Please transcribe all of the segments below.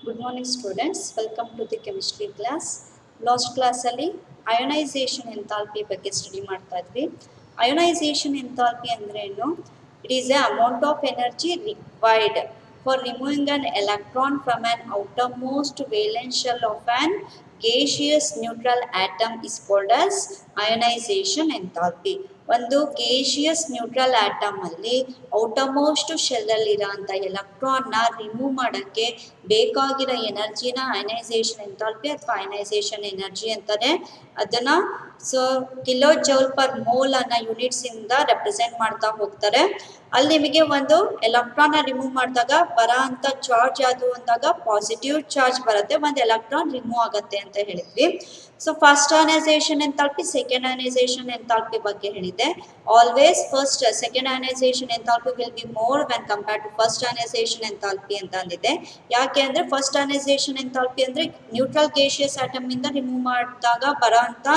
Good morning students, welcome to the chemistry class. Last class ಅಲ್ಲಿ ionisation enthalpy ಬಗ್ಗೆ study ಮಾಡ್ತಾ ಇದ್ವಿ. Ionisation enthalpy ಅಂದ್ರೆ ಏನು? It is a amount of energy required for removing an electron from an outermost valence shell of an gaseous neutral atom is called as ionization enthalpy. ಒಂದು gaseous neutral atom ಅಲ್ಲಿ outermost shell ಅಲ್ಲಿ ಇರೋಂಥ electron ನ remove ಮಾಡಕ್ಕೆ ಬೇಕಾಗಿರೋ ಎನರ್ಜಿನ ionisation enthalpy ಅಥವಾ ionisation energy ಅಂತಾನೆ. ಅದನ್ನ so kilo joule per mole ಅನ್ನೋ ಯೂನಿಟ್ಸ್ ಇಂದ ರೆಪ್ರೆಸೆಂಟ್ ಮಾಡ್ತಾ ಹೋಗ್ತಾರೆ. ಅಲ್ಲಿ ನಿಮಗೆ ಒಂದು ಎಲೆಕ್ಟ್ರಾನ್ ರಿಮೂವ್ ಮಾಡಿದಾಗ ಬರೋ ಅಂತ ಚಾರ್ಜ್ ಯಾವುದು ಅಂದಾಗ ಪಾಸಿಟಿವ್ ಚಾರ್ಜ್ ಬರುತ್ತೆ, ಒಂದು ಎಲೆಕ್ಟ್ರಾನ್ ರಿಮೂವ್ ಆಗುತ್ತೆ ಅಂತ ಹೇಳಿದ್ವಿ. So first ionisation enthalpy, second ionisation enthalpy ಬಗ್ಗೆ ಹೇಳಿದೆ. Always first second ionisation enthalpy will be more when compared to first ionisation enthalpy ಅಂತ ಅಂದಿದೆ. ಯಾಕೆ ಅಂದ್ರೆ ಫಸ್ಟ್ ಅಯನೈಸೇಷನ್ ಎಂಥಾಲ್ಪಿ ಅಂದ್ರೆ ನ್ಯೂಟ್ರಲ್ ಗೇಷಿಯಸ್ ಆಟಮ್ ಇಂದ ರಿಮೂವ್ ಮಾಡಿದಾಗ ಬರೋ ಅಂತ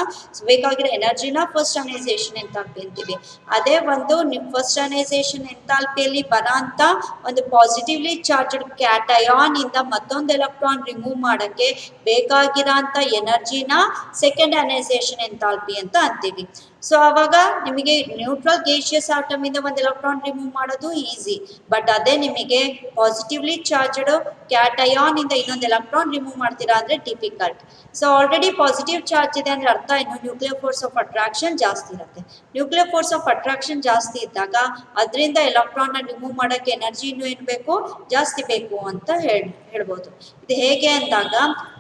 ಬೇಕಾಗಿರೋ ಎನರ್ಜಿನ ಫಸ್ಟ್ ಅಯನೈಸೇಷನ್ ಎಂಥಾಲ್ಪಿ ಅಂತೀವಿ. ಅದೇ ಒಂದು ಫಸ್ಟ್ ಅಯನೈಸೇಷನ್ ಎಂಥಾಲ್ಪಿಯಲ್ಲಿ ಬರೋ ಅಂತ ಒಂದು ಪಾಸಿಟಿವ್ಲಿ ಚಾರ್ಜ್ಡ್ ಕ್ಯಾಟಯಾನ್ ಇಂದ ಮತ್ತೊಂದು ಎಲೆಕ್ಟ್ರಾನ್ ರಿಮೂವ್ ಮಾಡಕ್ಕೆ ಬೇಕಾಗಿರೋ ಅಂತ ಎನರ್ಜಿನ ಸೆಕೆಂಡ್ ಅಯನೈಸೇಷನ್ ಎಂಥಾಲ್ಪಿ ಅಂತ ಅಂತೀವಿ. ಸೊ ಅವಾಗ ನಿಮಗೆ ನ್ಯೂಟ್ರಲ್ ಗೇಷಿಯಸ್ ಆಟಮ್ ಇಂದ ಒಂದು ಎಲೆಕ್ಟ್ರಾನ್ ರಿಮೂವ್ ಮಾಡೋದು ಈಸಿ, ಬಟ್ ಅದೇ ನಿಮಗೆ ಪಾಸಿಟಿವ್ಲಿ ಚಾರ್ಜ್ಡ್ ಕ್ಯಾಟಯಾನ್ ಇಂದ ಇನ್ನೊಂದು ಎಲೆಕ್ಟ್ರಾನ್ ರಿಮೂವ್ ಮಾಡ್ತೀರಾ ಅಂದ್ರೆ difficult. So already positive charge ಇದೆ ಅಂದ್ರೆ ಅರ್ಥ ಏನು? ನ್ಯೂಕ್ಲಿಯರ್ ಫೋರ್ಸ್ ಆಫ್ ಅಟ್ರಾಕ್ಷನ್ ಜಾಸ್ತಿ ಇರುತ್ತೆ. ನ್ಯೂಕ್ಲಿಯರ್ ಫೋರ್ಸ್ ಆಫ್ ಅಟ್ರಾಕ್ಷನ್ ಜಾಸ್ತಿ ಇದ್ದಾಗ ಅದರಿಂದ ಎಲೆಕ್ಟ್ರಾನ್ ನ ರಿಮೂವ್ ಮಾಡಕ್ಕೆ ಎನರ್ಜಿನೂ ಏನ್ ಬೇಕು? ಜಾಸ್ತಿ ಬೇಕು ಅಂತ ಹೇಳ್ಬೋದು. ಇದು ಹೇಗೆ ಅಂದಾಗ,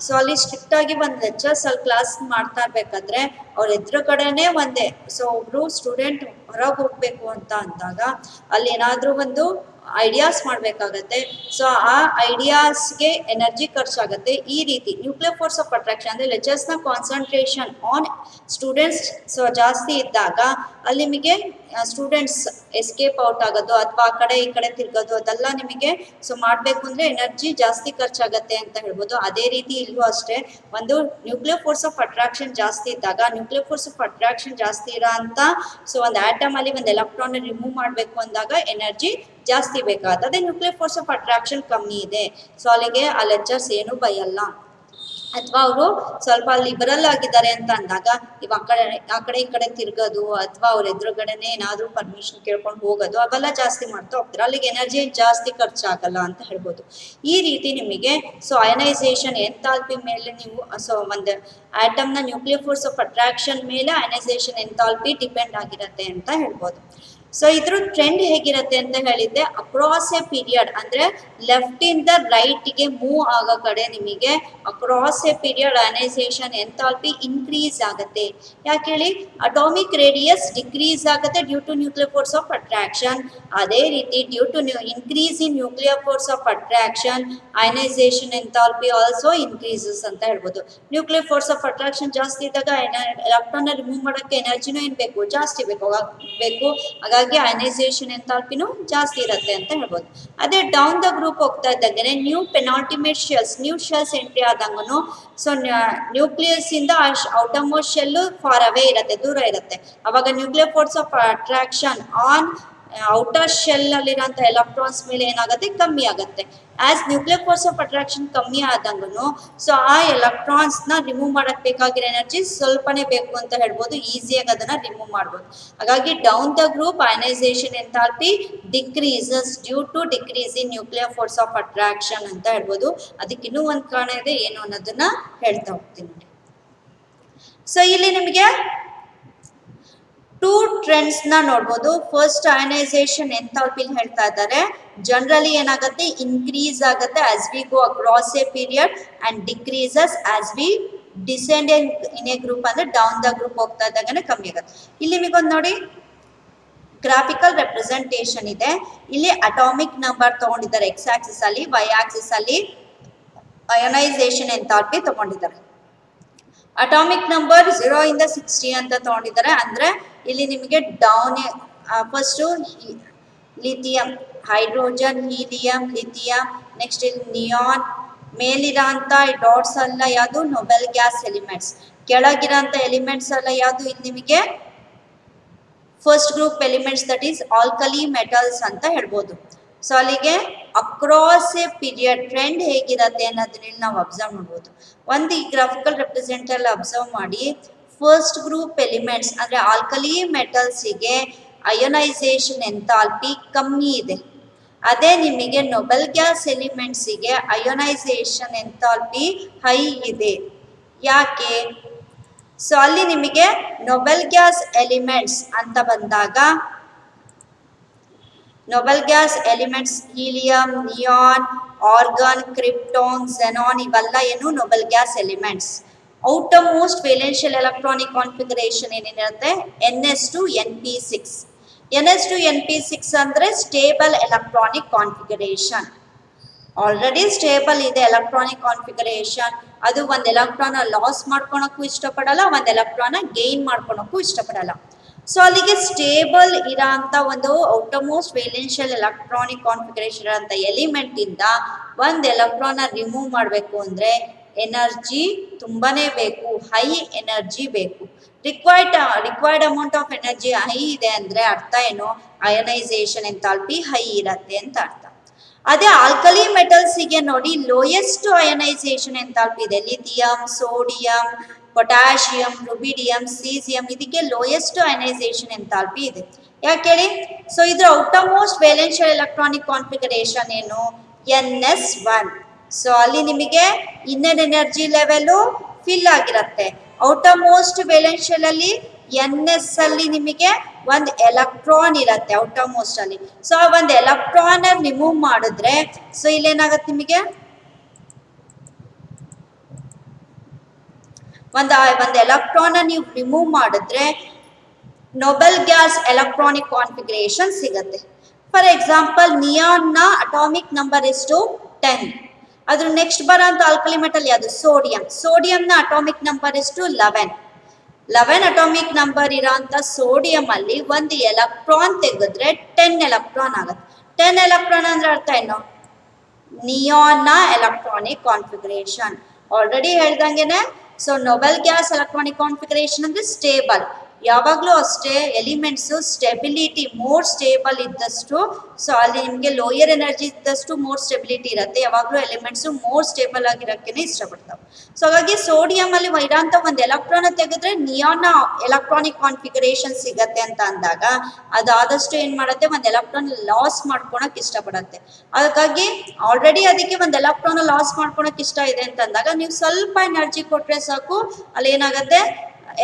ಸೊ ಅಲ್ಲಿ ಸ್ಟ್ರಿಕ್ಟ್ ಆಗಿ ಒಂದು ಲೆಕ್ಚರ್ಸ್ ಅಲ್ಲಿ ಕ್ಲಾಸ್ ಮಾಡ್ತಾ ಇರ್ಬೇಕಾದ್ರೆ ಅವ್ರ ಎದುರುಗಡೆನೆ ಒಂದೇ, ಸೊ ಒಬ್ರು ಸ್ಟೂಡೆಂಟ್ ಹೊರಗೆ ಹೋಗ್ಬೇಕು ಅಂತ ಅಂದಾಗ ಅಲ್ಲಿ ಏನಾದ್ರೂ ಒಂದು ಐಡಿಯಾಸ್ ಮಾಡ್ಬೇಕಾಗತ್ತೆ. ಸೊ ಆ ಐಡಿಯಾಸ್ಗೆ ಎನರ್ಜಿ ಖರ್ಚಾಗತ್ತೆ. ಈ ರೀತಿ ನ್ಯೂಕ್ಲಿಯರ್ ಫೋರ್ಸ್ ಆಫ್ ಅಟ್ರಾಕ್ಷನ್ ಅಂದ್ರೆ ಲೆಕ್ಚರ್ಸ್ ನ ಕಾನ್ಸಂಟ್ರೇಷನ್ ಆನ್ ಸ್ಟೂಡೆಂಟ್ಸ್ ಸೊ ಜಾಸ್ತಿ ಇದ್ದಾಗ ಅಲ್ಲಿ ನಿಮಗೆ ಸ್ಟೂಡೆಂಟ್ಸ್ ಎಸ್ಕೇಪ್ ಔಟ್ ಆಗೋದು ಅಥವಾ ಆ ಕಡೆ ಈ ಕಡೆ ತಿರ್ಗೋದು ಅದೆಲ್ಲ ನಿಮಗೆ ಸೊ ಮಾಡ್ಬೇಕು ಅಂದ್ರೆ ಎನರ್ಜಿ ಜಾಸ್ತಿ ಖರ್ಚಾಗತ್ತೆ ಅಂತ ಹೇಳ್ಬೋದು. ಅದೇ ರೀತಿ ಇಲ್ಲೂ ಅಷ್ಟೇ, ಒಂದು ನ್ಯೂಕ್ಲಿಯರ್ ಫೋರ್ಸ್ ಆಫ್ ಅಟ್ರಾಕ್ಷನ್ ಜಾಸ್ತಿ ಇದ್ದಾಗ ನ್ಯೂಕ್ಲಿಯರ್ ಫೋರ್ಸ್ ಆಫ್ ಅಟ್ರಾಕ್ಷನ್ ಜಾಸ್ತಿ ಇರೋ ಅಂತ ಸೊ ಒಂದು ಆಟಮ್ ಅಲ್ಲಿ ಒಂದು ಎಲೆಕ್ಟ್ರಾನ್ ರಿಮೂವ್ ಮಾಡಬೇಕು ಅಂದಾಗ ಎನರ್ಜಿ ಜಾಸ್ತಿ ಬೇಕಾಗುತ್ತೆ. ಅದೇ ನ್ಯೂಕ್ಲಿಯರ್ ಫೋರ್ಸ್ ಆಫ್ ಅಟ್ರಾಕ್ಷನ್ ಕಮ್ಮಿ ಇದೆ, ಸೊ ಅಲ್ಲಿಗೆ ಆ ಲೆಕ್ಚರ್ಸ್ ಏನು ಬೈಯಲ್ಲ. ಅಥವಾ ಅವರು ಸ್ವಲ್ಪ ಲಿಬರಲ್ ಆಗಿದ್ದಾರೆ ಅಂತ ಅಂದಾಗ ಇವ್ ಆ ಕಡೆ ಈ ಕಡೆ ತಿರ್ಗೋದು ಅಥವಾ ಅವ್ರ ಎದುರುಗಡೆನೆ ಏನಾದ್ರೂ ಪರ್ಮಿಷನ್ ಕೇಳ್ಕೊಂಡು ಹೋಗೋದು ಅವೆಲ್ಲ ಜಾಸ್ತಿ ಮಾಡ್ತಾ ಹೋಗ್ತಾರೆ. ಅಲ್ಲಿಗೆ ಎನರ್ಜಿ ಜಾಸ್ತಿ ಖರ್ಚಾಗಲ್ಲ ಅಂತ ಹೇಳ್ಬೋದು. ಈ ರೀತಿ ನಿಮಗೆ ಸೊ ಅಯನೈಸೇಷನ್ ಎಂಥಾಲ್ಪಿ ಮೇಲೆ ನೀವು ಸೊ ಒಂದು ಆಟಮ್ ನ ನ್ಯೂಕ್ಲಿಯರ್ ಫೋರ್ಸ್ ಆಫ್ ಅಟ್ರಾಕ್ಷನ್ ಮೇಲೆ ಅಯನೈಸೇಷನ್ ಎಂಥಾಲ್ಪಿ ಡಿಪೆಂಡ್ ಆಗಿರುತ್ತೆ ಅಂತ ಹೇಳ್ಬೋದು. ಸೊ ಇದ್ರ ಟ್ರೆಂಡ್ ಹೇಗಿರುತ್ತೆ ಅಂತ ಹೇಳಿದ್ದೆ, ಅಕ್ರಾಸ್ ಎ ಪೀರಿಯಡ್ ಅಂದ್ರೆ ಲೆಫ್ಟ್ ಇಂದ ರೈಟ್ ಗೆ ಮೂವ್ ಆಗೋ ಕಡೆ ನಿಮಗೆ across a period ionisation enthalpy increase ಆಗುತ್ತೆ. ಯಾಕೆ ಹೇಳಿ? ಅಟಾಮಿಕ್ ರೇಡಿಯಸ್ ಡಿಕ್ರೀಸ್ ಆಗುತ್ತೆ due to nuclear force of attraction. ಅದೇ ರೀತಿ due to increase in nuclear force of attraction ionisation enthalpy also increases ಅಂತ ಹೇಳ್ಬೋದು. ನ್ಯೂಕ್ಲಿಯರ್ ಫೋರ್ಸ್ ಆಫ್ ಅಟ್ರಾಕ್ಷನ್ ಜಾಸ್ತಿ ಇದ್ದಾಗ ಎಲೆಕ್ಟ್ರಾನ್ ರಿಮೂವ್ ಮಾಡೋಕ್ಕೆ ಎನರ್ಜಿನೂ ಏನ್ ಬೇಕು? ಜಾಸ್ತಿ ಬೇಕು. ಹಾಗಾಗಿ ಅಯನೈಸೇಷನ್ ಎಂಥಾಲ್ಪಿನೂ ಜಾಸ್ತಿ ಇರುತ್ತೆ ಅಂತ ಹೇಳ್ಬೋದು. ಅದೇ ಡೌನ್ ದ ಗ್ರೂಪ್ ಹೋಗ್ತಾ ಇದ್ದಂಗೆ new penultimate shells, new shells entry ಆದಂಗೂ ಸೊ ನ್ಯೂಕ್ಲಿಯಸ್ ಇಂದ ಔಟರ್ಮೋಸ್ಟ್ ಶೆಲ್ ಫಾರ್ ಅವೇ ಇರುತ್ತೆ, ದೂರ ಇರುತ್ತೆ. ಅವಾಗ nuclear force of attraction on outer shell ಅಲ್ಲಿರೋಂಥ ಎಲೆಕ್ಟ್ರಾನ್ಸ್ ಮೇಲೆ ಏನಾಗುತ್ತೆ? ಕಮ್ಮಿ ಆಗುತ್ತೆ. As nuclear force of attraction ಕಮ್ಮಿ ಆದಂಗೂ ಸೊ ಆ ಎಲೆಕ್ಟ್ರಾನ್ಸ್ ನ ರಿಮೂವ್ ಮಾಡಕ್ ಬೇಕಾಗಿರೋ ಎನರ್ಜಿ ಸ್ವಲ್ಪನೇ ಬೇಕು ಅಂತ ಹೇಳ್ಬೋದು. ಈಸಿಯಾಗಿ ಅದನ್ನ ರಿಮೂವ್ ಮಾಡ್ಬೋದು. ಹಾಗಾಗಿ down the group ionisation enthalpy decreases due to decrease in nuclear force of attraction ಅಂತ ಹೇಳ್ಬೋದು. ಅದಕ್ಕೆ ಇನ್ನೂ ಒಂದು ಕಾರಣ ಇದೆ, ಏನು ಅನ್ನೋದನ್ನ ಹೇಳ್ತಾ ಹೋಗ್ತೀನಿ. ಸೊ ಇಲ್ಲಿ ನಿಮಗೆ ಟೂ ಟ್ರೆಂಡ್ಸ್ ನ ನೋಡ್ಬೋದು. ಫಸ್ಟ್ ಅಯನೈಸೇಷನ್ ಎಂಥಾಲ್ಪಿ ಹೇಳ್ತಾ ಇದ್ದಾರೆ, ಜನರಲಿ ಏನಾಗುತ್ತೆ? ಇನ್ಕ್ರೀಸ್ ಆಗುತ್ತೆ as we go across a period and decreases as we descend in a group ಅಂದ್ರೆ ಡೌನ್ ದ ಗ್ರೂಪ್ ಹೋಗ್ತಾ ಇದ್ದಾಗನೇ ಕಮ್ಮಿ ಆಗುತ್ತೆ. ಇಲ್ಲಿ ನಿಮಗೊಂದು ನೋಡಿ ಗ್ರಾಫಿಕಲ್ ರೆಪ್ರೆಸೆಂಟೇಷನ್ ಇದೆ. ಇಲ್ಲಿ ಅಟಾಮಿಕ್ ನಂಬರ್ ತಗೊಂಡಿದ್ದಾರೆ ಎಕ್ಸ್ ಆಕ್ಸಿಸ್ ಅಲ್ಲಿ, ವೈ ಆಕ್ಸಿಸ್ ಅಲ್ಲಿ ಅಯನೈಸೇಷನ್ ಎಂಥಾಲ್ಪಿ ತಗೊಂಡಿದ್ದಾರೆ. ಅಟಾಮಿಕ್ ನಂಬರ್ 0 ಇಂದ 60 ಅಂತ ತಗೊಂಡಿದ್ದಾರೆ. ಅಂದ್ರೆ ಇಲ್ಲಿ ನಿಮಗೆ down first lithium, hydrogen, helium, lithium, next ಇಲ್ಲಿ ನಿಯಾನ್, ಮೇಲಿರೋಂಥ ಡಾಟ್ಸ್ ಎಲ್ಲ ಯಾವುದು? Noble gas elements. ಕೆಳಗಿರೋಂಥ ಎಲಿಮೆಂಟ್ಸ್ ಎಲ್ಲ ಯಾವುದು? ಇಲ್ಲಿ ನಿಮಗೆ first group elements, that is alkali metals ಅಂತ ಹೇಳ್ಬೋದು. ಸೊ ಅಲ್ಲಿಗೆ ಅಕ್ರಾಸ್ ಎ ಪೀರಿಯಡ್ ಟ್ರೆಂಡ್ ಹೇಗಿರತ್ತೆ ಅನ್ನೋದನ್ನ ನಾವು ಅಬ್ಸರ್ವ್ ಮಾಡ್ಬೋದು. ಒಂದು ಈ ಗ್ರಾಫಿಕಲ್ ರೆಪ್ರೆಸೆಂಟ್ ಅಲ್ಲಿ ಅಬ್ಸರ್ವ್ ಮಾಡಿ, ಫಸ್ಟ್ ಗ್ರೂಪ್ ಎಲಿಮೆಂಟ್ಸ್ ಅಂದ್ರೆ ಆಲ್ಕಲಿ ಮೆಟಲ್ಸಿಗೆ ಅಯೋನೈಸೇಷನ್ ಎಂಥಾಲ್ಪಿ ಕಮ್ಮಿ ಇದೆ. ಅದೇ ನಿಮಗೆ ನೊಬೆಲ್ ಗ್ಯಾಸ್ ಎಲಿಮೆಂಟ್ಸಿಗೆ ಅಯೋನೈಸೇಷನ್ ಎಂಥಾಲ್ಪಿ ಹೈ ಇದೆ. ಯಾಕೆ? ಸೊ ಅಲ್ಲಿ ನಿಮಗೆ ನೊಬೆಲ್ ಗ್ಯಾಸ್ ಎಲಿಮೆಂಟ್ಸ್ ಅಂತ ಬಂದಾಗ, noble gas elements helium, neon, argon, krypton, xenon ಇವೆಲ್ಲ ಏನು noble gas elements. Outermost valential electronic configuration ಏನೇನಿರುತ್ತೆ? NS2 NP6. NS2 NP6 ಅಂದ್ರೆ stable electronic configuration. Already stable ಇದೆ ಎಲೆಕ್ಟ್ರಾನಿಕ್ ಕಾನ್ಫಿಗರೇಷನ್. ಅದು ಒಂದು ಎಲೆಕ್ಟ್ರಾನ್ ಲಾಸ್ ಮಾಡ್ಕೊಳಕ್ಕೂ ಇಷ್ಟಪಡಲ್ಲ, ಒಂದು ಎಲೆಕ್ಟ್ರಾನ್ ಗೇನ್ ಮಾಡ್ಕೊಳಕ್ಕೂ ಇಷ್ಟಪಡಲ್ಲ. ಸೊ ಅಲ್ಲಿಗೆ ಸ್ಟೇಬಲ್ ಇರೋಂಥ ಒಂದು outer most valential electronic configuration ಇರೋಂಥ ಎಲಿಮೆಂಟ್ ಇಂದ ಒಂದು ಎಲೆಕ್ಟ್ರಾನ್ ರಿಮೂವ್ ಮಾಡಬೇಕು ಅಂದ್ರೆ ಎನರ್ಜಿ ತುಂಬಾನೇ ಬೇಕು, ಹೈ ಎನರ್ಜಿ ಬೇಕು. Required amount of energy high ಇದೆ ಅಂದ್ರೆ ಅರ್ಥ ಏನು? ಅಯೋನೈಸೇಷನ್ ಎಂಥಾಲ್ಪಿ ಹೈ ಇರತ್ತೆ ಅಂತ ಅರ್ಥ. ಅದೇ ಆಲ್ಕಲಿ ಮೆಟಲ್ಸಿಗೆ ನೋಡಿ ಲೋಯೆಸ್ಟ್ ಅಯೋನೈಸೇಷನ್ ಎಂಥಾಲ್ಪಿ ಇದೆ. Lithium, sodium, potassium, rubidium, caesium ಇದಕ್ಕೆ ಲೋಯೆಸ್ಟ್ ಅಯೋನೈಸೇಷನ್ ಎಂಥಾಲ್ಪಿ ಇದೆ. ಯಾಕೆ ಹೇಳಿ? ಸೊ ಇದ್ರ outer most valential electronic configuration ಏನು? NS1. ಸೊ ಅಲ್ಲಿ ನಿಮಗೆ ಇನ್ನರ್ ಎನರ್ಜಿ ಲೆವೆಲ್ ಫಿಲ್ ಆಗಿರುತ್ತೆ. ಔಟರ್ ಮೋಸ್ಟ್ ವೇಲೆನ್ಷಿಯಲ್ ಅಲ್ಲಿ NS ಅಲ್ಲಿ ನಿಮಗೆ ಒಂದು ಎಲೆಕ್ಟ್ರಾನ್ ಇರುತ್ತೆ ಔಟರ್ ಮೋಸ್ಟ್ ಅಲ್ಲಿ. ಸೊ ಆ ಒಂದು ಎಲೆಕ್ಟ್ರಾನ್ ರಿಮೂವ್ ಮಾಡಿದ್ರೆ ಸೊ ಇಲ್ಲೇನಾಗತ್ತೆ ನಿಮಗೆ ಒಂದು ಎಲೆಕ್ಟ್ರಾನ್ ನೀವು ರಿಮೂವ್ ಮಾಡಿದ್ರೆ ನೊಬೆಲ್ ಗ್ಯಾಸ್ ಎಲೆಕ್ಟ್ರಾನಿಕ್ ಕಾನ್ಫಿಗರೇಷನ್ ಸಿಗುತ್ತೆ. ಫಾರ್ ಎಕ್ಸಾಂಪಲ್ ನಿಯಾನ್ ನ ಅಟಾಮಿಕ್ ನಂಬರ್ ಎಷ್ಟು? 10. ಅದ್ರ ನೆಕ್ಸ್ಟ್ ಬರೋಂಥ ಆಲ್ಕಲಿ ಮೆಟಲ್ ಯಾವುದು? ಸೋಡಿಯಂ. ಸೋಡಿಯಂ ನ ಅಟಾಮಿಕ್ ನಂಬರ್ ಎಷ್ಟು? 11 ಅಟಾಮಿಕ್ ನಂಬರ್ ಇರೋಂಥ ಸೋಡಿಯಂ ಅಲ್ಲಿ ಒಂದು ಎಲೆಕ್ಟ್ರಾನ್ ತೆಗೆದ್ರೆ 10 ಎಲೆಕ್ಟ್ರಾನ್ ಆಗುತ್ತೆ. 10 ಎಲೆಕ್ಟ್ರಾನ್ ಅಂದ್ರೆ ಅರ್ಥ ಏನು? ನಿಯಾನ್ ನ ಎಲೆಕ್ಟ್ರಾನಿಕ್ ಕಾನ್ಫಿಗರೇಷನ್. ಆಲ್ರೆಡಿ ಹೇಳ್ದಂಗೆನೆ so noble gas electronic configuration ಅಂದ್ರೆ ಸ್ಟೇಬಲ್. ಯಾವಾಗಲೂ ಅಷ್ಟೇ ಎಲಿಮೆಂಟ್ಸ್ ಸ್ಟೆಬಿಲಿಟಿ ಮೋರ್ ಸ್ಟೇಬಲ್ ಇದ್ದಷ್ಟು ಸೊ ಅಲ್ಲಿ ನಿಮಗೆ ಲೋಯರ್ ಎನರ್ಜಿ ಇದ್ದಷ್ಟು ಮೋರ್ ಸ್ಟೆಬಿಲಿಟಿ ಇರುತ್ತೆ. ಯಾವಾಗಲೂ ಎಲಿಮೆಂಟ್ಸ್ ಮೋರ್ ಸ್ಟೇಬಲ್ ಆಗಿರೋಕ್ಕೆ ಇಷ್ಟಪಡ್ತಾವೆ. ಸೊ ಹಾಗಾಗಿ ಸೋಡಿಯಂ ಅಲ್ಲಿ ಇರೋಂಥ ಒಂದು ಎಲೆಕ್ಟ್ರಾನ್ ತೆಗೆದ್ರೆ ನಿಯಾನ್ ಎಲೆಕ್ಟ್ರಾನಿಕ್ ಕಾನ್ಫಿಗರೇಷನ್ ಸಿಗತ್ತೆ ಅಂತ ಅಂದಾಗ ಅದಾದಷ್ಟು ಏನ್ ಮಾಡುತ್ತೆ? ಒಂದು ಎಲೆಕ್ಟ್ರಾನ್ ಲಾಸ್ ಮಾಡ್ಕೊಳಕ್ ಇಷ್ಟಪಡುತ್ತೆ. ಹಾಗಾಗಿ ಆಲ್ರೆಡಿ ಅದಕ್ಕೆ ಒಂದು ಎಲೆಕ್ಟ್ರಾನ್ ಲಾಸ್ ಮಾಡ್ಕೊಳಕ್ ಇಷ್ಟ ಇದೆ ಅಂತ ಅಂದಾಗ ನೀವು ಸ್ವಲ್ಪ ಎನರ್ಜಿ ಕೊಟ್ರೆ ಸಾಕು, ಅಲ್ಲಿ ಏನಾಗುತ್ತೆ?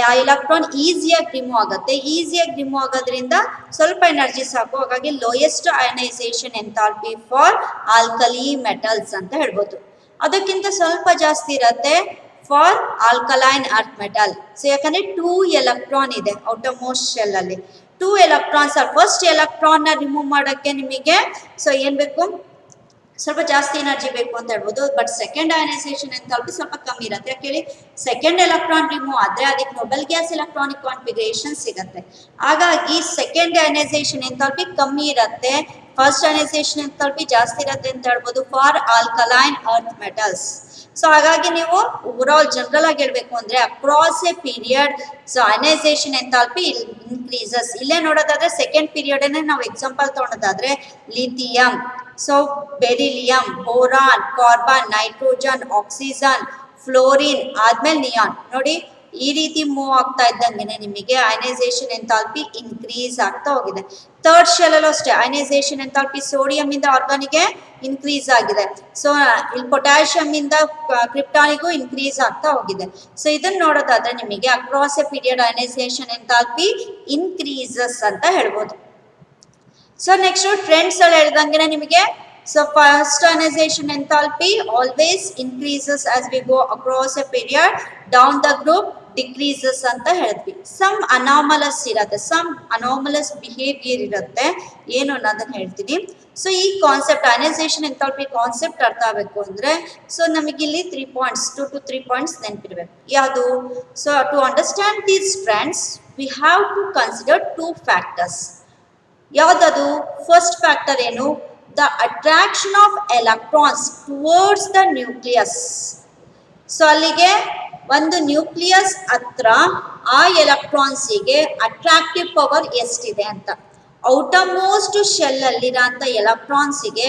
ಆ ಎಲೆಕ್ಟ್ರಾನ್ ಈಸಿಯಾಗಿ ರಿಮೂವ್ ಆಗುತ್ತೆ. ಈಸಿಯಾಗಿ ರಿಮೂವ್ ಆಗೋದ್ರಿಂದ ಸ್ವಲ್ಪ ಎನರ್ಜಿ ಸಾಕು. ಹಾಗಾಗಿ lowest ionisation enthalpy for alkali metals ಅಂತ ಹೇಳ್ಬೋದು. ಅದಕ್ಕಿಂತ ಸ್ವಲ್ಪ ಜಾಸ್ತಿ ಇರುತ್ತೆ for alkaline earth metal. So ಯಾಕಂದ್ರೆ 2 ಎಲೆಕ್ಟ್ರಾನ್ ಇದೆ ಔಟರ್ ಮೋಸ್ಟ್ ಶೆಲ್ ಅಲ್ಲಿ. 2 ಎಲೆಕ್ಟ್ರಾನ್ಸ್ ಫಸ್ಟ್ ಎಲೆಕ್ಟ್ರಾನ್ ನ ರಿಮೂವ್ ಮಾಡೋಕ್ಕೆ ನಿಮಗೆ ಸೊ ಏನ್ ಬೇಕು? ಸ್ವಲ್ಪ ಜಾಸ್ತಿ ಎನರ್ಜಿ ಬೇಕು ಅಂತ ಹೇಳ್ಬೋದು. ಬಟ್ ಸೆಕೆಂಡ್ ಅಯೋನೈಸೇಷನ್ ಎಂಥಾಲ್ಪಿ ಸ್ವಲ್ಪ ಕಮ್ಮಿ ಇರುತ್ತೆ. ಯಾಕೆ ಹೇಳಿ? ಸೆಕೆಂಡ್ ಎಲೆಕ್ಟ್ರಾನ್ ರಿಮೂವ್ ಆದ್ರೆ ಅದಕ್ಕೆ ನೊಬೆಲ್ ಗ್ಯಾಸ್ ಎಲೆಕ್ಟ್ರಾನಿಕ್ ಕಾನ್ಫಿಗರೇಷನ್ ಸಿಗುತ್ತೆ. ಹಾಗಾಗಿ ಸೆಕೆಂಡ್ ಅಯೋನೈಸೇಷನ್ ಎಂಥಾಲ್ಪಿ ಕಮ್ಮಿ ಇರುತ್ತೆ, ಫಸ್ಟ್ ಅಯೋನೈಸೇಷನ್ ಎಂಥಾಲ್ಪಿ ಜಾಸ್ತಿ ಇರುತ್ತೆ ಅಂತ ಹೇಳ್ಬೋದು for alkaline earth metals. So ಹಾಗಾಗಿ ನೀವು ಓವರ್ ಆಲ್ ಜನರಲ್ ಆಗಿ ಹೇಳ್ಬೇಕು ಅಂದ್ರೆ across a period so ionization enthalpy increases. ಇಲ್ಲೇ ನೋಡೋದಾದ್ರೆ ಸೆಕೆಂಡ್ ಪೀರಿಯಡ್ ನಾವು ಎಕ್ಸಾಂಪಲ್ ತಗೊಳೋದಾದ್ರೆ lithium, so beryllium, boron, carbon, nitrogen, oxygen, fluorine ಆದ್ಮೇಲೆ ನಿಯಾನ್. ನೋಡಿ ಈ ರೀತಿ ಮೂವ್ ಆಗ್ತಾ ಇದ್ದಂಗೆ ನಿಮಗೆ ಅಯೋನೈಸೇಷನ್ ಎಂಥಾಲ್ಪಿ ಇನ್ಕ್ರೀಸ್ ಆಗ್ತಾ ಹೋಗಿದೆ. ಥರ್ಡ್ ಶೆಲ್ ಅಲ್ಲೂ ಅಷ್ಟೇ ಅಯೋನೈಸೇಷನ್ ಎಂಥಾಲ್ಪಿ ಸೋಡಿಯಂ ಇಂದ ಆರ್ಗಾನಿಗೆ ಇನ್ಕ್ರೀಸ್ ಆಗಿದೆ. ಸೊ ಇಲ್ಲಿ ಪೊಟ್ಯಾಷಿಯಂ ಇಂದ ಕ್ರಿಪ್ಟಾನಿಗೂ ಇನ್ಕ್ರೀಸ್ ಆಗ್ತಾ ಹೋಗಿದೆ. ಸೊ ಇದನ್ನ ನೋಡೋದಾದ್ರೆ ನಿಮಗೆ across a period ionisation enthalpy increases ಅಂತ ಹೇಳ್ಬೋದು. ಸೊ ನೆಕ್ಸ್ಟ್ ಟ್ರೆಂಡ್ಸ್ ಅಲ್ಲಿ ಹೇಳ್ದಂಗೆ ನಿಮಗೆ so first ionisation enthalpy always increases as we go across a period, down the group decreases ಅಂತ ಹೇಳಿದ್ವಿ. ಸಮ್ ಅನಾಮಲಸ್ ಇರುತ್ತೆ, ಸಮ್ ಅನಾಮಲಸ್ ಬಿಹೇವಿಯರ್ ಇರುತ್ತೆ, ಏನು ಅನ್ನೋದನ್ನ ಹೇಳ್ತೀನಿ. ಸೊ ಈ ಕಾನ್ಸೆಪ್ಟ್ ಅಯೋನೈಸೇಷನ್ ಎಂಥಾಲ್ಪಿ ಕಾನ್ಸೆಪ್ಟ್ ಅರ್ಥ ಆಗಬೇಕು ಅಂದ್ರೆ ಸೊ ನಮಗಿಲ್ಲಿ 3 ಪಾಯಿಂಟ್ಸ್ 2 to 3 ಪಾಯಿಂಟ್ಸ್ ನೆನಪಿರ್ಬೇಕು. ಯಾವುದು? So to understand these trends we have to consider 2 factors. ಯಾವ್ದದು? ಫಸ್ಟ್ ಫ್ಯಾಕ್ಟರ್ ಏನು? The attraction of electrons towards the nucleus. So ಅಲ್ಲಿಗೆ ಒಂದು ನ್ಯೂಕ್ಲಿಯಸ್ ಹತ್ರ ಆ ಎಲೆಕ್ಟ್ರಾನ್ಸಿಗೆ ಅಟ್ರಾಕ್ಟಿವ್ ಪವರ್ ಎಷ್ಟಿದೆ ಅಂತ. ಔಟರ್ ಮೋಸ್ಟ್ ಶೆಲ್ ಅಲ್ಲಿರೋಂಥ ಎಲೆಕ್ಟ್ರಾನ್ಸಿಗೆ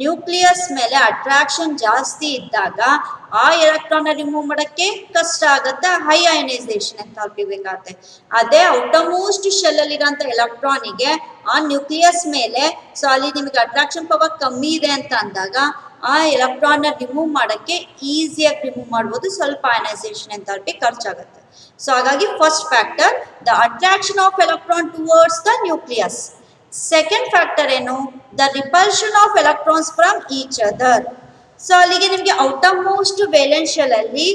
ನ್ಯೂಕ್ಲಿಯಸ್ ಮೇಲೆ ಅಟ್ರಾಕ್ಷನ್ ಜಾಸ್ತಿ ಇದ್ದಾಗ ಆ ಎಲೆಕ್ಟ್ರಾನ್ ರಿಮೂವ್ ಮಾಡಕ್ಕೆ ಕಷ್ಟ ಆಗುತ್ತೆ, ಹೈ ಅಯನೈಸೇಷನ್ ಎಂಥಾಲ್ಪಿ ಬೇಕಾಗುತ್ತೆ. ಅದೇ ಔಟರ್ಮೋಸ್ಟ್ ಶೆಲ್ ಅಲ್ಲಿರೋಂಥ ಎಲೆಕ್ಟ್ರಾನಿಗೆ ಆ ನ್ಯೂಕ್ಲಿಯಸ್ ಮೇಲೆ ಸೊ ಅಲ್ಲಿ ನಿಮಗೆ ಅಟ್ರಾಕ್ಷನ್ ಪವರ್ ಕಮ್ಮಿ ಇದೆ ಅಂತ ಅಂದಾಗ ಆ ಎಲೆಕ್ಟ್ರಾನ್ ರಿಮೂವ್ ಮಾಡಕ್ಕೆ ಈಸಿಯಾಗಿ ರಿಮೂವ್ ಮಾಡ್ಬೋದು, ಸ್ವಲ್ಪ ಅಯನೈಸೇಷನ್ ಎಂಥಾಲ್ಪಿ ಖರ್ಚಾಗುತ್ತೆ. ಸೊ ಹಾಗಾಗಿ first factor the attraction of electron towards the nucleus. Second factor ಏನು, the repulsion of electrons from each other. So ಅಲ್ಲಿಗೆ ನಿಮಗೆ ಔಟರ್ ಮೋಸ್ಟ್ ವೇಲೆನ್ಸ್ ಶೆಲ್ ಅಲ್ಲಿ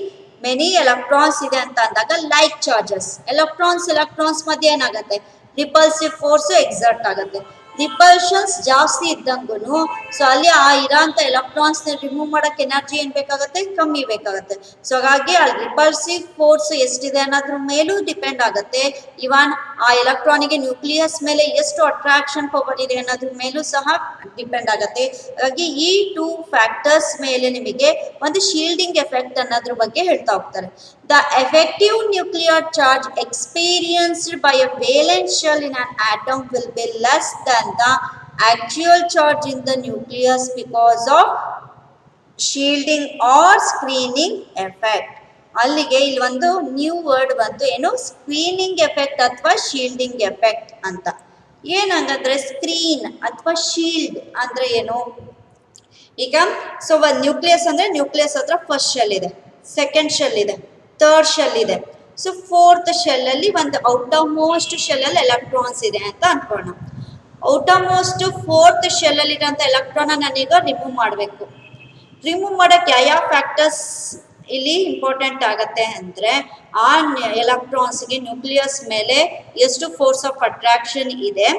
ಮೆನಿ ಎಲೆಕ್ಟ್ರಾನ್ಸ್ ಇದೆ ಅಂತ ಅಂದಾಗ ಲೈಕ್ ಚಾರ್ಜಸ್, ಎಲೆಕ್ಟ್ರಾನ್ಸ್ ಮಧ್ಯೆ ಏನಾಗುತ್ತೆ, ರಿಪಲ್ಸಿವ್ ಫೋರ್ಸ್ ಎಕ್ಸರ್ಟ್ ಆಗುತ್ತೆ. ರಿಪಲ್ಷನ್ಸ್ ಜಾಸ್ತಿ ಇದ್ದಂಗೂ ಸೊ ಅಲ್ಲಿ ಆ ಇರೋಂಥ ಎಲೆಕ್ಟ್ರಾನ್ಸ್ ರಿಮೂವ್ ಮಾಡಕ್ಕೆ ಎನರ್ಜಿ ಏನ್ ಬೇಕಾಗುತ್ತೆ, ಕಮ್ಮಿ ಬೇಕಾಗುತ್ತೆ. ಸೊ ಹಾಗಾಗಿ ಅಲ್ಲಿ ರಿಪಲ್ಸಿವ್ ಫೋರ್ಸ್ ಎಷ್ಟಿದೆ ಅನ್ನೋದ್ರ ಮೇಲೂ ಡಿಪೆಂಡ್ ಆಗುತ್ತೆ. ಇವನ್ ಆ ಎಲೆಕ್ಟ್ರಾನಿಗೆ ನ್ಯೂಕ್ಲಿಯಸ್ ಮೇಲೆ ಎಷ್ಟು ಅಟ್ರಾಕ್ಷನ್ ಪವರ್ ಇದೆ ಅನ್ನೋದ್ರ ಮೇಲೂ ಸಹ ಡಿಪೆಂಡ್ ಆಗುತ್ತೆ. ಹಾಗಾಗಿ ಈ 2 ಫ್ಯಾಕ್ಟರ್ಸ್ ಮೇಲೆ ನಿಮಗೆ ಒಂದು ಶೀಲ್ಡಿಂಗ್ ಎಫೆಕ್ಟ್ ಅನ್ನೋದ್ರ ಬಗ್ಗೆ ಹೇಳ್ತಾ ಹೋಗ್ತಾರೆ. The effective nuclear charge experienced by a valence shell in an atom will be less than the actual charge in the nucleus because of shielding or screening effect. ಅಲ್ಲಿಗೆ ಇಲ್ಲಿ ಒಂದು ನ್ಯೂ ವರ್ಡ್ ಬಂತು, ಏನು, screening effect ಅಥವಾ shielding effect ಅಂತ. ಏನಂಗಂದ್ರೆ screen ಅಥವಾ shield ಅಂದ್ರೆ ಏನು, ಈಗ ಸೊ ಒಂದು ನ್ಯೂಕ್ಲಿಯಸ್ ಅಂದ್ರೆ ನ್ಯೂಕ್ಲಿಯಸ್ ಹತ್ರ ಫಸ್ಟ್ ಶೆಲ್ ಇದೆ, ಸೆಕೆಂಡ್ ಶೆಲ್ ಇದೆ, ಥರ್ಡ್ ಶೆಲ್ ಇದೆ. ಸೊ ಫೋರ್ತ್ ಶೆಲ್ ಅಲ್ಲಿ ಒಂದು ಔಟರ್ ಮೋಸ್ಟ್ ಶೆಲ್ ಅಲ್ಲಿ ಎಲೆಕ್ಟ್ರಾನ್ಸ್ ಇದೆ ಅಂತ ಅನ್ಕೋಣ. ಔಟರ್ ಮೋಸ್ಟ್ ಫೋರ್ತ್ ಶೆಲ್ ಅಲ್ಲಿ ಇರೋಂಥ ಎಲೆಕ್ಟ್ರಾನ್ ನಾನೀಗ ರಿಮೂವ್ ಮಾಡಬೇಕು. ರಿಮೂವ್ ಮಾಡಕ್ಕೆ ಯಾವ ಫ್ಯಾಕ್ಟರ್ಸ್ ಇಲ್ಲಿ ಇಂಪಾರ್ಟೆಂಟ್ ಆಗತ್ತೆ ಅಂದ್ರೆ ಆ ಎಲೆಕ್ಟ್ರಾನ್ಸ್ಗೆ ನ್ಯೂಕ್ಲಿಯಸ್ ಮೇಲೆ ಎಷ್ಟು ಫೋರ್ಸ್ ಆಫ್ ಅಟ್ರಾಕ್ಷನ್ ಇದೆ,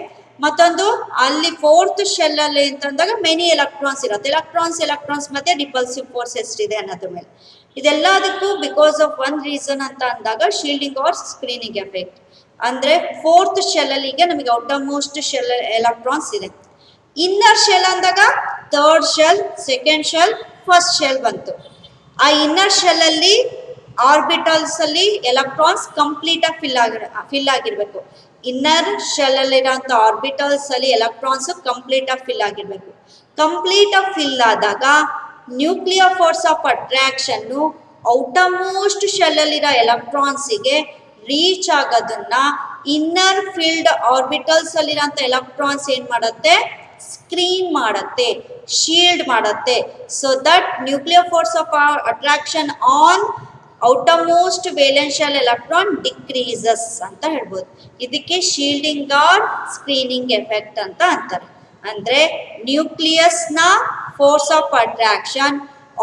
ಮತ್ತೊಂದು ಅಲ್ಲಿ ಫೋರ್ತ್ ಶೆಲ್ ಅಲ್ಲಿ ಅಂತಂದಾಗ ಮೆನಿ ಎಲೆಕ್ಟ್ರಾನ್ಸ್ ಇರುತ್ತೆ, ಎಲೆಕ್ಟ್ರಾನ್ಸ್ ಮತ್ತೆ ರಿಪಲ್ಸಿವ್ ಫೋರ್ಸ್ ಎಷ್ಟಿದೆ ಅನ್ನೋದ್ರ ಮೇಲೆ. ಇದೆಲ್ಲದಕ್ಕೂ ಬಿಕಾಸ್ ಆಫ್ ಒನ್ ರೀಸನ್ ಅಂತ ಅಂದಾಗ ಶೀಲ್ಡಿಂಗ್ ಆರ್ ಸ್ಕ್ರೀನಿಂಗ್ ಎಫೆಕ್ಟ್. ಅಂದ್ರೆ ಫೋರ್ತ್ ಶೆಲ್ ಅಲ್ಲಿ ಈಗ ನಮಗೆ ಔಟರ್ ಮೋಸ್ಟ್ ಶೆಲ್ ಎಲೆಕ್ಟ್ರಾನ್ಸ್ ಇದೆ. ಇನ್ನರ್ ಶೆಲ್ ಅಂದಾಗ third shell, second shell, first shell ಬಂತು. ಆ ಇನ್ನರ್ ಶೆಲ್ ಅಲ್ಲಿ ಆರ್ಬಿಟಲ್ಸ್ ಅಲ್ಲಿ ಎಲೆಕ್ಟ್ರಾನ್ಸ್ ಕಂಪ್ಲೀಟ್ ಆಗಿ ಫಿಲ್ ಆಗಿರ್ಬೇಕು. ಇನ್ನರ್ ಶೆಲ್ ಅಲ್ಲಿರೋಂಥ ಆರ್ಬಿಟಲ್ಸ್ ಅಲ್ಲಿ ಎಲೆಕ್ಟ್ರಾನ್ಸ್ ಕಂಪ್ಲೀಟ್ ಆಗಿ ಫಿಲ್ ಆಗಿರ್ಬೇಕು. ಕಂಪ್ಲೀಟ್ ಆಗಿ ಫಿಲ್ ಆದಾಗ nuclear force of attraction outermost shell ಅಲ್ಲಿರೋ ಎಲೆಕ್ಟ್ರಾನ್ಸಿಗೆ ರೀಚ್ ಆಗೋದನ್ನ ಇನ್ನರ್ ಫೀಲ್ಡ್ ಆರ್ಬಿಟಲ್ಸ್ ಅಲ್ಲಿರೋಂಥ ಎಲೆಕ್ಟ್ರಾನ್ಸ್ ಏನ್ ಮಾಡುತ್ತೆ, ಸ್ಕ್ರೀನ್ ಮಾಡುತ್ತೆ, ಶೀಲ್ಡ್ ಮಾಡುತ್ತೆ. So that nuclear force of attraction on outer most valence shell electron decreases ಅಂತ ಹೇಳ್ಬೋದು. ಇದಕ್ಕೆ ಶೀಲ್ಡಿಂಗ್ ಆರ್ ಸ್ಕ್ರೀನಿಂಗ್ ಎಫೆಕ್ಟ್ ಅಂತ ಅಂತಾರೆ. ಅಂದ್ರೆ ನ್ಯೂಕ್ಲಿಯಸ್ ನ force of attraction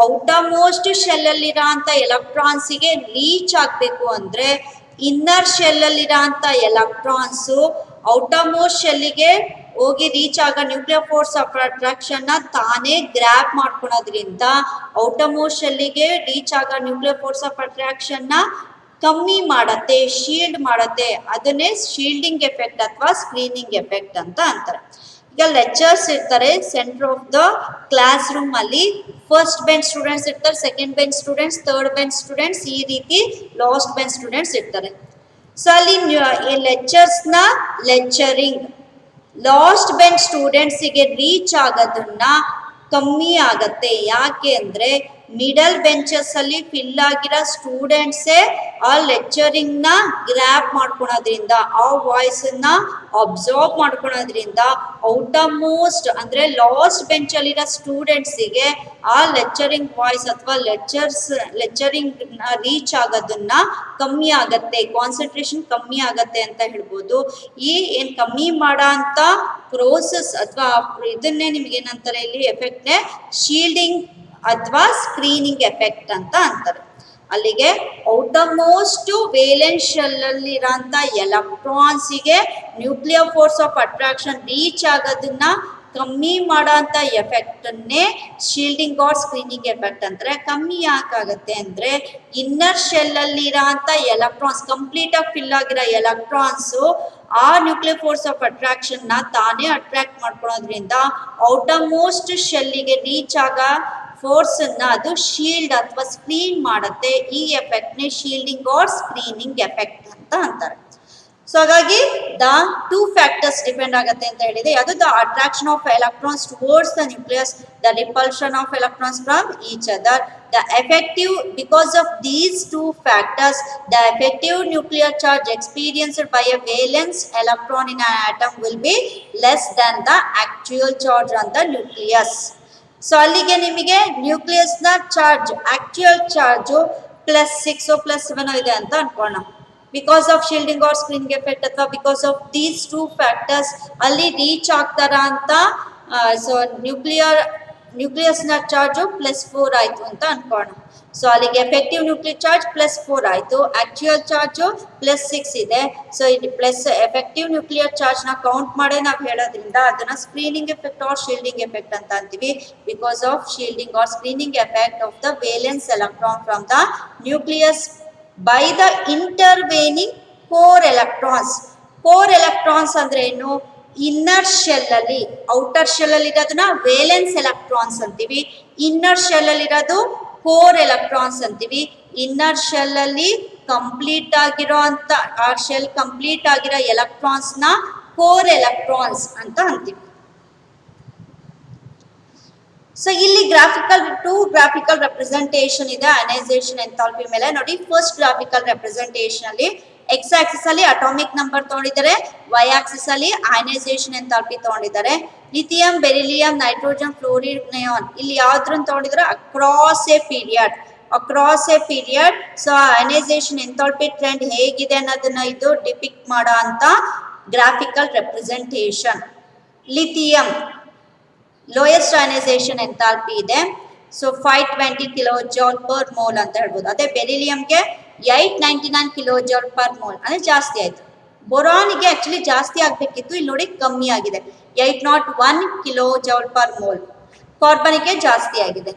outermost shell ಅಲ್ಲಿರೋಂಥ ಎಲೆಕ್ಟ್ರಾನ್ಸಿಗೆ ರೀಚ್ ಆಗಬೇಕು ಅಂದ್ರೆ ಇನ್ನರ್ ಶೆಲ್ ಅಲ್ಲಿರೋಂಥ ಎಲೆಕ್ಟ್ರಾನ್ಸ್ ಔಟರ್ ಮೋಸ್ಟ್ ಶೆಲ್ಲಿಗೆ ಹೋಗಿ ರೀಚ್ ಆಗ ನ್ಯೂಕ್ಲಿಯರ್ ಫೋರ್ಸ್ ಆಫ್ ಅಟ್ರಾಕ್ಷನ್ ನ ತಾನೇ ಗ್ರ್ಯಾಪ್ ಮಾಡ್ಕೊಳೋದ್ರಿಂದ ಔಟರ್ ಮೋಸ್ಟ್ ಶೆಲ್ಲಿಗೆ ರೀಚ್ ಆಗ ನ್ಯೂಕ್ಲಿಯರ್ ಫೋರ್ಸ್ ಆಫ್ ಅಟ್ರಾಕ್ಷನ್ ನ ಕಮ್ಮಿ ಮಾಡತ್ತೆ, ಶೀಲ್ಡ್ ಮಾಡತ್ತೆ. ಅದನ್ನೇ ಶೀಲ್ಡಿಂಗ್ ಎಫೆಕ್ಟ್ ಅಥವಾ ಸ್ಕ್ರೀನಿಂಗ್ ಎಫೆಕ್ಟ್ ಅಂತ ಅಂತಾರೆ. ಈಗ ಲೆಕ್ಚರ್ಸ್ ಇರ್ತಾರೆ centre of the classroom ಅಲ್ಲಿ. ಫಸ್ಟ್ ಬೆಂಚ್ ಸ್ಟೂಡೆಂಟ್ಸ್ ಇರ್ತಾರೆ, second bench students, third bench students, ಈ ರೀತಿ ಲಾಸ್ಟ್ ಬೆಂಚ್ ಸ್ಟೂಡೆಂಟ್ಸ್ ಇರ್ತಾರೆ. ಸೊ ಅಲ್ಲಿ ಲೆಕ್ಚರ್ಸ್ ನ ಲೆಕ್ಚರಿಂಗ್ ಲಾಸ್ಟ್ ಬೆಂಚ್ ಸ್ಟೂಡೆಂಟ್ಸಿಗೆ ರೀಚ್ ಆಗೋದನ್ನ ಕಮ್ಮಿ ಆಗತ್ತೆ. ಯಾಕೆ ಅಂದ್ರೆ ಮಿಡಲ್ ಬೆಂಚಸ್ ಅಲ್ಲಿ ಫಿಲ್ ಆಗಿರೋ ಸ್ಟೂಡೆಂಟ್ಸೇ ಆ ಲೆಕ್ಚರಿಂಗ್ ನ ಗ್ರ್ಯಾಪ್ ಮಾಡ್ಕೊಳೋದ್ರಿಂದ, ಆ ವಾಯ್ಸ್ ನ ಅಬ್ಸರ್ವ್ ಮಾಡ್ಕೊಳೋದ್ರಿಂದ ಔಟರ್ ಮೋಸ್ಟ್ ಅಂದ್ರೆ ಲಾಸ್ಟ್ ಬೆಂಚ್ ಅಲ್ಲಿರೋ ಸ್ಟೂಡೆಂಟ್ಸಿಗೆ ಆ ಲೆಕ್ಚರಿಂಗ್ ವಾಯ್ಸ್ ಅಥವಾ ಲೆಕ್ಚರಿಂಗ್ ರೀಚ್ ಆಗೋದನ್ನ ಕಮ್ಮಿ ಆಗತ್ತೆ, ಕಾನ್ಸಂಟ್ರೇಷನ್ ಕಮ್ಮಿ ಆಗತ್ತೆ ಅಂತ ಹೇಳ್ಬೋದು. ಈ ಏನ್ ಕಮ್ಮಿ ಮಾಡೋ ಅಂತ ಪ್ರೋಸೆಸ್ ಅಥವಾ ಇದನ್ನೇ ನಿಮ್ಗೆ ಏನಂತಾರೆ ಇಲ್ಲಿ ಎಫೆಕ್ಟ್ನೇ ಶೀಲ್ಡಿಂಗ್ ಅಥವಾ ಸ್ಕ್ರೀನಿಂಗ್ ಎಫೆಕ್ಟ್ ಅಂತ ಅಂತಾರೆ. ಅಲ್ಲಿಗೆ ಔಟರ್ ಮೋಸ್ಟ್ ವೇಲೆನ್ಸ್ ಶೆಲ್ ಅಲ್ಲಿರೋಂಥ ಎಲೆಕ್ಟ್ರಾನ್ಸಿಗೆ nuclear force of attraction reach ಆಗೋದನ್ನ ಕಮ್ಮಿ ಮಾಡೋಂಥ ಎಫೆಕ್ಟನ್ನೇ ಶೀಲ್ಡಿಂಗ್ ಆರ್ ಸ್ಕ್ರೀನಿಂಗ್ ಎಫೆಕ್ಟ್ ಅಂತಾರೆ. ಕಮ್ಮಿ ಯಾಕಾಗತ್ತೆ ಅಂದರೆ ಇನ್ನರ್ ಶೆಲ್ಲಲ್ಲಿರೋಂಥ ಎಲೆಕ್ಟ್ರಾನ್ಸ್ ಕಂಪ್ಲೀಟಾಗಿ ಫಿಲ್ ಆಗಿರೋ ಎಲೆಕ್ಟ್ರಾನ್ಸು ಆ ನ್ಯೂಕ್ಲಿಯರ್ ಫೋರ್ಸ್ ಆಫ್ ಅಟ್ರಾಕ್ಷನ್ನ ತಾನೇ ಅಟ್ರಾಕ್ಟ್ ಮಾಡ್ಕೊಳ್ಳೋದ್ರಿಂದ ಔಟರ್ ಮೋಸ್ಟ್ ಶೆಲ್ಲಿಗೆ ರೀಚ್ ಆಗ ಫೋರ್ಸನ್ನು ಅದು ಶೀಲ್ಡ್ ಅಥವಾ ಸ್ಕ್ರೀನ್ ಮಾಡುತ್ತೆ. ಈ ಎಫೆಕ್ಟ್ನೇ ಶೀಲ್ಡಿಂಗ್ ಆರ್ ಸ್ಕ್ರೀನಿಂಗ್ ಎಫೆಕ್ಟ್ ಅಂತ ಅಂತಾರೆ. ಸೊ ಹಾಗಾಗಿ ದ ಟೂ ಫ್ಯಾಕ್ಟರ್ಸ್ ಡಿಪೆಂಡ್ ಆಗುತ್ತೆ ಅಂತ ಹೇಳಿದೆ. ಅದು the attraction of electrons towards the nucleus, the repulsion of electrons from each other. The effective, because of these two factors, the effective nuclear charge experienced by a valence electron in an atom will be less than the actual charge on the nucleus. So ಅಲ್ಲಿಗೆ ನಿಮಗೆ ನ್ಯೂಕ್ಲಿಯಸ್ನ charge, actual charge +6 +7 ಇದೆ ಅಂತ ಅನ್ಕೋಣ. Because of shielding or screening effect ಅಥವಾ because of these two factors ಅಲ್ಲಿ reach ಆಗ್ತಾರ ಅಂತ. So ನ್ಯೂಕ್ಲಿಯಸ್ನ ಚಾರ್ಜು +4 ಆಯಿತು ಅಂತ ಅನ್ಕೋಣ. ಸೊ ಅಲ್ಲಿಗೆ ಎಫೆಕ್ಟಿವ್ ನ್ಯೂಕ್ಲಿಯರ್ ಚಾರ್ಜ್ +4 ಆಯಿತು, ಆಕ್ಚುಯಲ್ ಚಾರ್ಜು +6 ಇದೆ. ಸೊ ಇದು ಪ್ಲಸ್ ಎಫೆಕ್ಟಿವ್ ನ್ಯೂಕ್ಲಿಯರ್ ಚಾರ್ಜ್ನ ಕೌಂಟ್ ಮಾಡೇ ನಾವು ಹೇಳೋದ್ರಿಂದ ಅದನ್ನ screening effect or shielding effect ಅಂತ ಅಂತೀವಿ. Because of shielding or screening effect of the valence electron from the nucleus by the intervening core electrons. core electrons ಅಂದ್ರೆ ಏನು? ಇನ್ನರ್ ಶೆಲ್ ಅಲ್ಲಿ, ಔಟರ್ ಶೆಲ್ ಅಲ್ಲಿ ಇರೋದನ್ನ ವೇಲೆನ್ಸ್ ಎಲೆಕ್ಟ್ರಾನ್ಸ್ ಅಂತೀವಿ. Inner shell ಅಲ್ಲಿ ಇರೋದು ಕೋರ್ ಎಲೆಕ್ಟ್ರಾನ್ಸ್ ಅಂತೀವಿ. ಇನ್ನರ್ ಶೆಲ್ ಅಲ್ಲಿ ಕಂಪ್ಲೀಟ್ ಆಗಿರೋ ಅಂತ, ಆ ಶೆಲ್ ಕಂಪ್ಲೀಟ್ ಆಗಿರೋ ಎಲೆಕ್ಟ್ರಾನ್ಸ್ ನ ಕೋರ್ ಎಲೆಕ್ಟ್ರಾನ್ಸ್ ಅಂತ ಅಂತೀವಿ. ಸೊ ಇಲ್ಲಿ ಟೂ ಗ್ರಾಫಿಕಲ್ ರೆಪ್ರೆಸೆಂಟೇಷನ್ ಇದೆ ಅಯನೈಸೇಷನ್ ಎಂಥಾಲ್ಪಿ ಮೇಲೆ. ನೋಡಿ, ಫಸ್ಟ್ ಗ್ರಾಫಿಕಲ್ ರೆಪ್ರೆಸೆಂಟೇಷನ್ ಅಲ್ಲಿ ಎಕ್ಸ್ ಆಕ್ಸಿಸ್ ಅಲ್ಲಿ ಅಟಾಮಿಕ್ ನಂಬರ್ ತಗೊಂಡಿದ್ದಾರೆ, ವೈ ಆಕ್ಸಿಸ್ ಅಲ್ಲಿ ಅಯನೈಸೇಷನ್ ಎಂಥಾಲ್ಪಿ ತಗೊಂಡಿದ್ದಾರೆ. Lithium, beryllium, nitrogen, fluorine, neon ಇಲ್ಲಿ ಯಾವ್ದ್ರನ್ನ ತಗೊಂಡಿದ್ದಾರೆ? Across a period. So ionisation enthalpy trend ಹೇಗಿದೆ ಅನ್ನೋದನ್ನ ಇದು ಡಿಪಿಕ್ಟ್ ಮಾಡೋ ಅಂತ graphical representation. Lithium lowest ionisation enthalpy ಇದೆ, ಸೊ 520 ಕಿಲೋಜೌಲ್ ಪರ್ ಮೋಲ್ ಅಂತ ಹೇಳ್ಬೋದು. ಅದೇ ಬೆರಿಲಿಯಂಗೆ 899 ಕಿಲೋಜೌಲ್ ಪರ್ ಮೋಲ್, ಅಂದ್ರೆ ಜಾಸ್ತಿ ಆಯ್ತು. ಬೋರಾನ್ಗೆ ಆಕ್ಚುಲಿ ಜಾಸ್ತಿ ಆಗ್ಬೇಕಿತ್ತು, ಇಲ್ಲಿ ನೋಡಿ ಕಮ್ಮಿ ಆಗಿದೆ, 801 ಕಿಲೋಜೌಲ್ ಪರ್ ಮೋಲ್. ಕಾರ್ಬನ್ಗೆ ಜಾಸ್ತಿ ಆಗಿದೆ,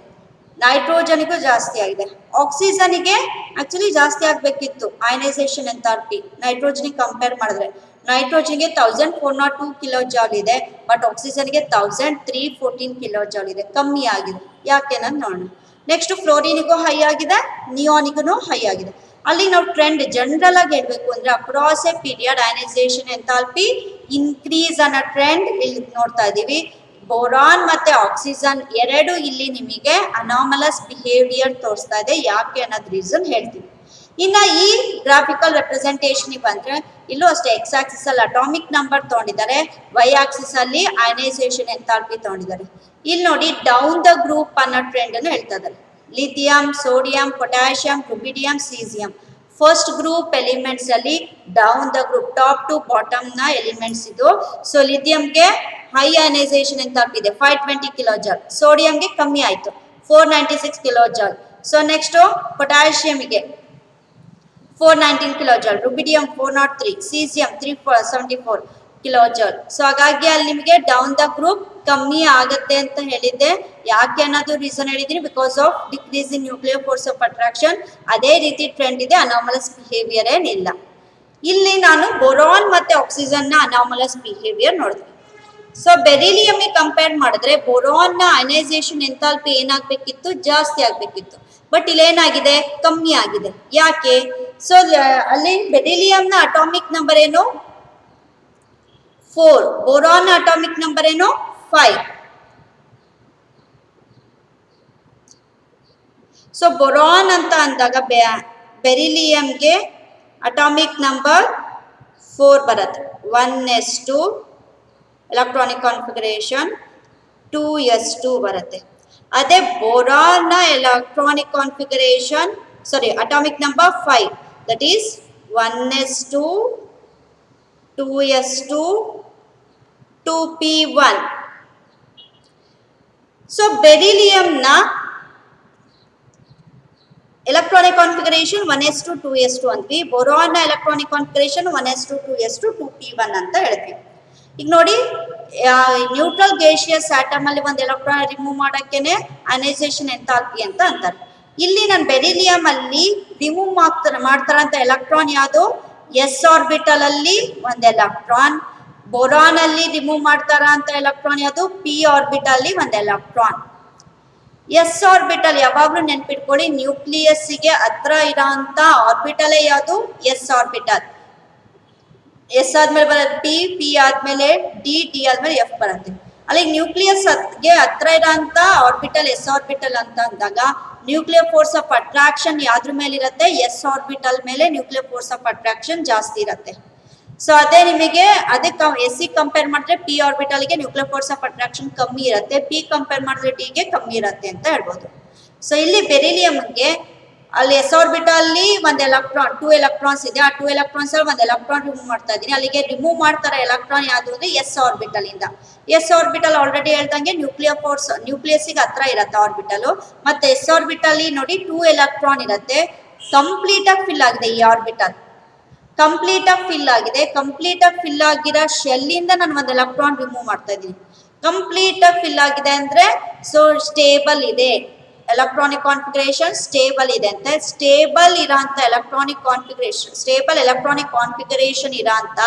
ನೈಟ್ರೋಜನ್ಗೂ ಜಾಸ್ತಿ ಆಗಿದೆ. ಆಕ್ಸಿಜನ್ಗೆ ಆಕ್ಚುಲಿ ಜಾಸ್ತಿ ಆಗ್ಬೇಕಿತ್ತು ಅಯನೈಸೇಷನ್ ಎಂಥಾಲ್ಪಿ ನೈಟ್ರೋಜನ್ಗೆ ಕಂಪೇರ್ ಮಾಡಿದ್ರೆ. ನೈಟ್ರೋಜನ್ಗೆ 1402 ಕಿಲೋಜೌಲ್ ಇದೆ, ಬಟ್ ಆಕ್ಸಿಜನ್ಗೆ 1314 ಕಿಲೋಜೌಲ್ ಇದೆ, ಕಮ್ಮಿ ಆಗಿದೆ. ಯಾಕೆ ಅನ್ನೋದು ನೋಡೋಣ. ನೆಕ್ಸ್ಟ್ ಫ್ಲೋರಿನಿಗೂ ಹೈ ಆಗಿದೆ, ನಿಯಾನಿಗೂ ಹೈ ಆಗಿದೆ. ಅಲ್ಲಿ ನಾವು ಟ್ರೆಂಡ್ ಜನರಲ್ ಆಗಿ ಹೇಳ್ಬೇಕು ಅಂದ್ರೆ across a period ionisation enthalpy increase ಅನ್ನೋ ಟ್ರೆಂಡ್ ಇಲ್ಲಿ ನೋಡ್ತಾ ಇದೀವಿ. ಬೋರಾನ್ ಮತ್ತೆ ಆಕ್ಸಿಜನ್ ಎರಡು ಇಲ್ಲಿ ನಿಮಗೆ ಅನಾಮಲಸ್ ಬಿಹೇವಿಯರ್ ತೋರಿಸ್ತಾ ಇದೆ. ಯಾಕೆ ಅನ್ನೋದು ರೀಸನ್ ಹೇಳ್ತೀವಿ. ಇನ್ನ ಈ ಗ್ರಾಫಿಕಲ್ ರೆಪ್ರೆಸೆಂಟೇಷನ್ ಬಂದ್ರೆ ಇಲ್ಲೂ ಅಷ್ಟೇ ಎಕ್ಸ್ ಆಕ್ಸಿಸ್ ಅಲ್ಲಿ ಅಟಾಮಿಕ್ ನಂಬರ್ ತಗೊಂಡಿದ್ದಾರೆ, ವೈ ಆಕ್ಸಿಸ್ ಅಲ್ಲಿ ಅಯನೈಸೇಷನ್ ಎಂಥಾಲ್ಪಿ ತಗೊಂಡಿದ್ದಾರೆ. ಇಲ್ಲಿ ನೋಡಿ ಡೌನ್ ದ ಗ್ರೂಪ್ ಅನ್ನೋ ಟ್ರೆಂಡ್ ಅನ್ನು ಹೇಳ್ತಾ ಇದ್ದಾರೆ. Lithium, sodium, potassium, rubidium, caesium first group elements ಅಲ್ಲಿ down the group, top to bottom ನ ಎಲಿಮೆಂಟ್ಸ್ ಇದು. ಸೊ ಲಿಥಿಯಂಗೆ ಹೈ ಅಯನೈಸೇಷನ್ ಎಂಥಾಲ್ಪಿ ಇದೆ 520 ಕಿಲೋಜೌಲ್, ಸೋಡಿಯಂಗೆ ಕಮ್ಮಿ ಆಯ್ತು 496 ಕಿಲೋಜೌಲ್. ಸೊ ನೆಕ್ಸ್ಟ್ ಪೊಟ್ಯಾಷಿಯಂಗೆ 419 kilojoule, rubidium 403, caesium 374 kilojoule. So ಹಾಗಾಗಿ ಅಲ್ಲಿ ನಿಮಗೆ ಡೌನ್ ದ ಗ್ರೂಪ್ ಕಮ್ಮಿ ಆಗುತ್ತೆ ಅಂತ ಹೇಳಿದ್ದೆ. ಯಾಕೆ ಅನ್ನೋದು ರೀಸನ್ ಹೇಳಿದೀನಿ, because of decrease in nuclear force of attraction. ಅದೇ ರೀತಿ ಟ್ರೆಂಡ್ ಇದೆ, ಅನಾಮಲಸ್ ಬಿಹೇವಿಯರ್ ಏನಿಲ್ಲ. ಇಲ್ಲಿ ನಾನು ಬೋರಾನ್ ಮತ್ತೆ ಆಕ್ಸಿಜನ್ ನ ಅನಾಮಲಸ್ ಬಿಹೇವಿಯರ್ ನೋಡಿದ್ವಿ. ಸೊ ಬೆರಿಲಿಯಂಗೆ ಕಂಪೇರ್ ಮಾಡಿದ್ರೆ ಬೋರಾನ್ ನ ಅಯನೈಸೇಷನ್ ಎಂಥಾಲ್ಪಿ ಏನಾಗಬೇಕಿತ್ತು? ಜಾಸ್ತಿ ಆಗ್ಬೇಕಿತ್ತು. ಬಟ್ ಇಲ್ಲಿ ಏನಾಗಿದೆ? ಕಮ್ಮಿ ಆಗಿದೆ. ಯಾಕೆ? ಸೊ ಅಲ್ಲಿ ಬೆರಿಲಿಯಂ ನ ಅಟಾಮಿಕ್ ನಂಬರ್ ಏನು? 4. ಬೋರಾನ್ ನ ಅಟಾಮಿಕ್ ನಂಬರ್ ಏನು? 5. ಸೊ ಬೋರಾನ್ ಅಂತ ಅಂದಾಗ ಬೆರಿಲಿಯಂಗೆ ಅಟಾಮಿಕ್ ನಂಬರ್ 4 ಬರುತ್ತೆ. 1s2 ಎಲೆಕ್ಟ್ರಾನಿಕ್ ಕಾನ್ಫಿಗರೇಷನ್ 2s2 ಬರುತ್ತೆ. ಅದೇ ಬೋರಾನ್ ನ electronic configuration atomic number 5, that is 1s2 2s2 2p1. So beryllium ನ ಎಲೆಕ್ಟ್ರಾನಿಕ್ ಕಾನ್ಫಿಗರೇಷನ್ 1s2 2s2 ಅಂತೀವಿ. ಬೋರಾನ್ ನ electronic configuration 1s2 2s2 2p1 ಅಂತ ಹೇಳ್ತೀವಿ. ಈಗ ನೋಡಿ, ನ್ಯೂಟ್ರಲ್ ಗೇಷಿಯಸ್ ಆಟಮ್ ಅಲ್ಲಿ ಒಂದು ಎಲೆಕ್ಟ್ರಾನ್ ರಿಮೂವ್ ಮಾಡಕ್ಕೇನೆ ಅಯನೈಸೇಷನ್ ಎಂಥಾಲ್ಪಿ ಅಂತ ಅಂತಾರೆ. ಇಲ್ಲಿ ನಾನು ಬೆರಿಲಿಯಂ ಅಲ್ಲಿ ರಿಮೂವ್ ಮಾಡ್ತಾರಂತ ಎಲೆಕ್ಟ್ರಾನ್ ಯಾವುದು? ಎಸ್ ಆರ್ಬಿಟಲ್ ಅಲ್ಲಿ ಒಂದು ಎಲೆಕ್ಟ್ರಾನ್. ಬೋರಾನ್ ಅಲ್ಲಿ ರಿಮೂವ್ ಮಾಡ್ತಾರ ಅಂತ ಎಲೆಕ್ಟ್ರಾನ್ ಯಾವುದು? ಪಿ ಆರ್ಬಿಟಲ್ ಅಲ್ಲಿ ಒಂದು ಎಲೆಕ್ಟ್ರಾನ್. ಎಸ್ ಆರ್ಬಿಟಲ್ ಯಾವಾಗ್ಲೂ ನೆನ್ಪಿಟ್ಕೊಳ್ಳಿ, ನ್ಯೂಕ್ಲಿಯಸ್ ಗೆ ಹತ್ರ ಇರೋ ಅಂತ ಆರ್ಬಿಟಲ್ ಯಾವುದು? S orbital. ಎಸ್ ಆದ್ಮೇಲೆ ಬರೋದು ಪಿ, ಪಿ ಆದ್ಮೇಲೆ ಡಿ, ಡಿ ಆದ್ಮೇಲೆ ಎಫ್ ಬರುತ್ತೆ. ಅಲ್ಲಿ ನ್ಯೂಕ್ಲಿಯಸ್ ಗೆ ಹತ್ರ ಇರೋಂತ ಆರ್ಬಿಟಲ್ ಎಸ್ ಆರ್ಬಿಟಲ್ ಅಂತ ಅಂದಾಗ ನ್ಯೂಕ್ಲಿಯರ್ ಫೋರ್ಸ್ ಆಫ್ ಅಟ್ರಾಕ್ಷನ್ ಯಾವ್ದ್ರ ಮೇಲೆ ಇರುತ್ತೆ, ಎಸ್ ಆರ್ಬಿಟಲ್ ಮೇಲೆ ನ್ಯೂಕ್ಲಿಯರ್ ಫೋರ್ಸ್ ಆಫ್ ಅಟ್ರಾಕ್ಷನ್ ಜಾಸ್ತಿ ಇರುತ್ತೆ. ಸೊ ಅದೇ ನಿಮಗೆ ಅದೇ ಎಸ್ ಸಿ ಕಂಪೇರ್ ಮಾಡಿದ್ರೆ ಪಿ ಆರ್ಬಿಟಲ್ ಗೆ ನ್ಯೂಕ್ಲಿಯರ್ ಫೋರ್ಸ್ ಆಫ್ ಅಟ್ರಾಕ್ಷನ್ ಕಮ್ಮಿ ಇರುತ್ತೆ, ಪಿ ಕಂಪೇರ್ ಮಾಡಿದ್ರೆ ಡಿ ಗೆ ಕಮ್ಮಿ ಇರುತ್ತೆ ಅಂತ ಹೇಳ್ಬೋದು. ಸೊ ಇಲ್ಲಿ ಬೆರಿಲಿಯಂಗೆ ಅಲ್ಲಿ ಎಸ್ ಆರ್ಬಿಟಲ್ ಅಲ್ಲಿ ಒಂದು ಎಲೆಕ್ಟ್ರಾನ್ 2 ಎಲೆಕ್ಟ್ರಾನ್ಸ್ ಇದೆ, ಆ 2 ಎಲೆಕ್ಟ್ರಾನ್ಸ್ ಅಲ್ಲಿ ಒಂದು ಎಲೆಕ್ಟ್ರಾನ್ ರಿಮೂವ್ ಮಾಡ್ತಾ ಇದ್ದೀನಿ. ಅಲ್ಲಿಗೆ ರಿಮೂವ್ ಮಾಡ್ತಾರೆ ಎಲೆಕ್ಟ್ರಾನ್ ಯಾವುದು ಅಂದ್ರೆ ಎಸ್ ಆರ್ಬಿಟಲ್ ಇಂದ. ಎಸ್ ಆರ್ಬಿಟಲ್ ಆಲ್ರೆಡಿ ಹೇಳ್ದಂಗೆ ನ್ಯೂಕ್ಲಿಯರ್ ಫೋರ್ಸ್ ನ್ಯೂಕ್ಲಿಯಸ್ ಗೆ ಹತ್ರ ಇರುತ್ತೆ ಆರ್ಬಿಟಲ್. ಮತ್ತೆ ಎಸ್ ಆರ್ಬಿಟಲ್ ನೋಡಿ 2 ಎಲೆಕ್ಟ್ರಾನ್ ಇರುತ್ತೆ, ಕಂಪ್ಲೀಟ್ ಆಗಿ ಫಿಲ್ ಆಗಿದೆ ಈ ಆರ್ಬಿಟಲ್, ಕಂಪ್ಲೀಟ್ ಆಗಿ ಫಿಲ್ ಆಗಿದೆ. ಕಂಪ್ಲೀಟ್ ಆಗಿ ಫಿಲ್ ಆಗಿರೋ ಶೆಲ್ ಇಂದ ನಾನು ಒಂದು ಎಲೆಕ್ಟ್ರಾನ್ ರಿಮೂವ್ ಮಾಡ್ತಾ ಇದ್ದೀನಿ. ಕಂಪ್ಲೀಟ್ ಆಗಿ ಫಿಲ್ ಆಗಿದೆ ಅಂದ್ರೆ ಸೊ ಸ್ಟೇಬಲ್ ಇದೆ, ಎಲೆಕ್ಟ್ರಾನಿಕ್ ಕಾನ್ಫಿಗರೇಷನ್ ಸ್ಟೇಬಲ್ ಇದೆ ಅಂತ. ಸ್ಟೇಬಲ್ ಇರೋಂಥ electronic configuration, stable electronic configuration ಇರೋಂಥ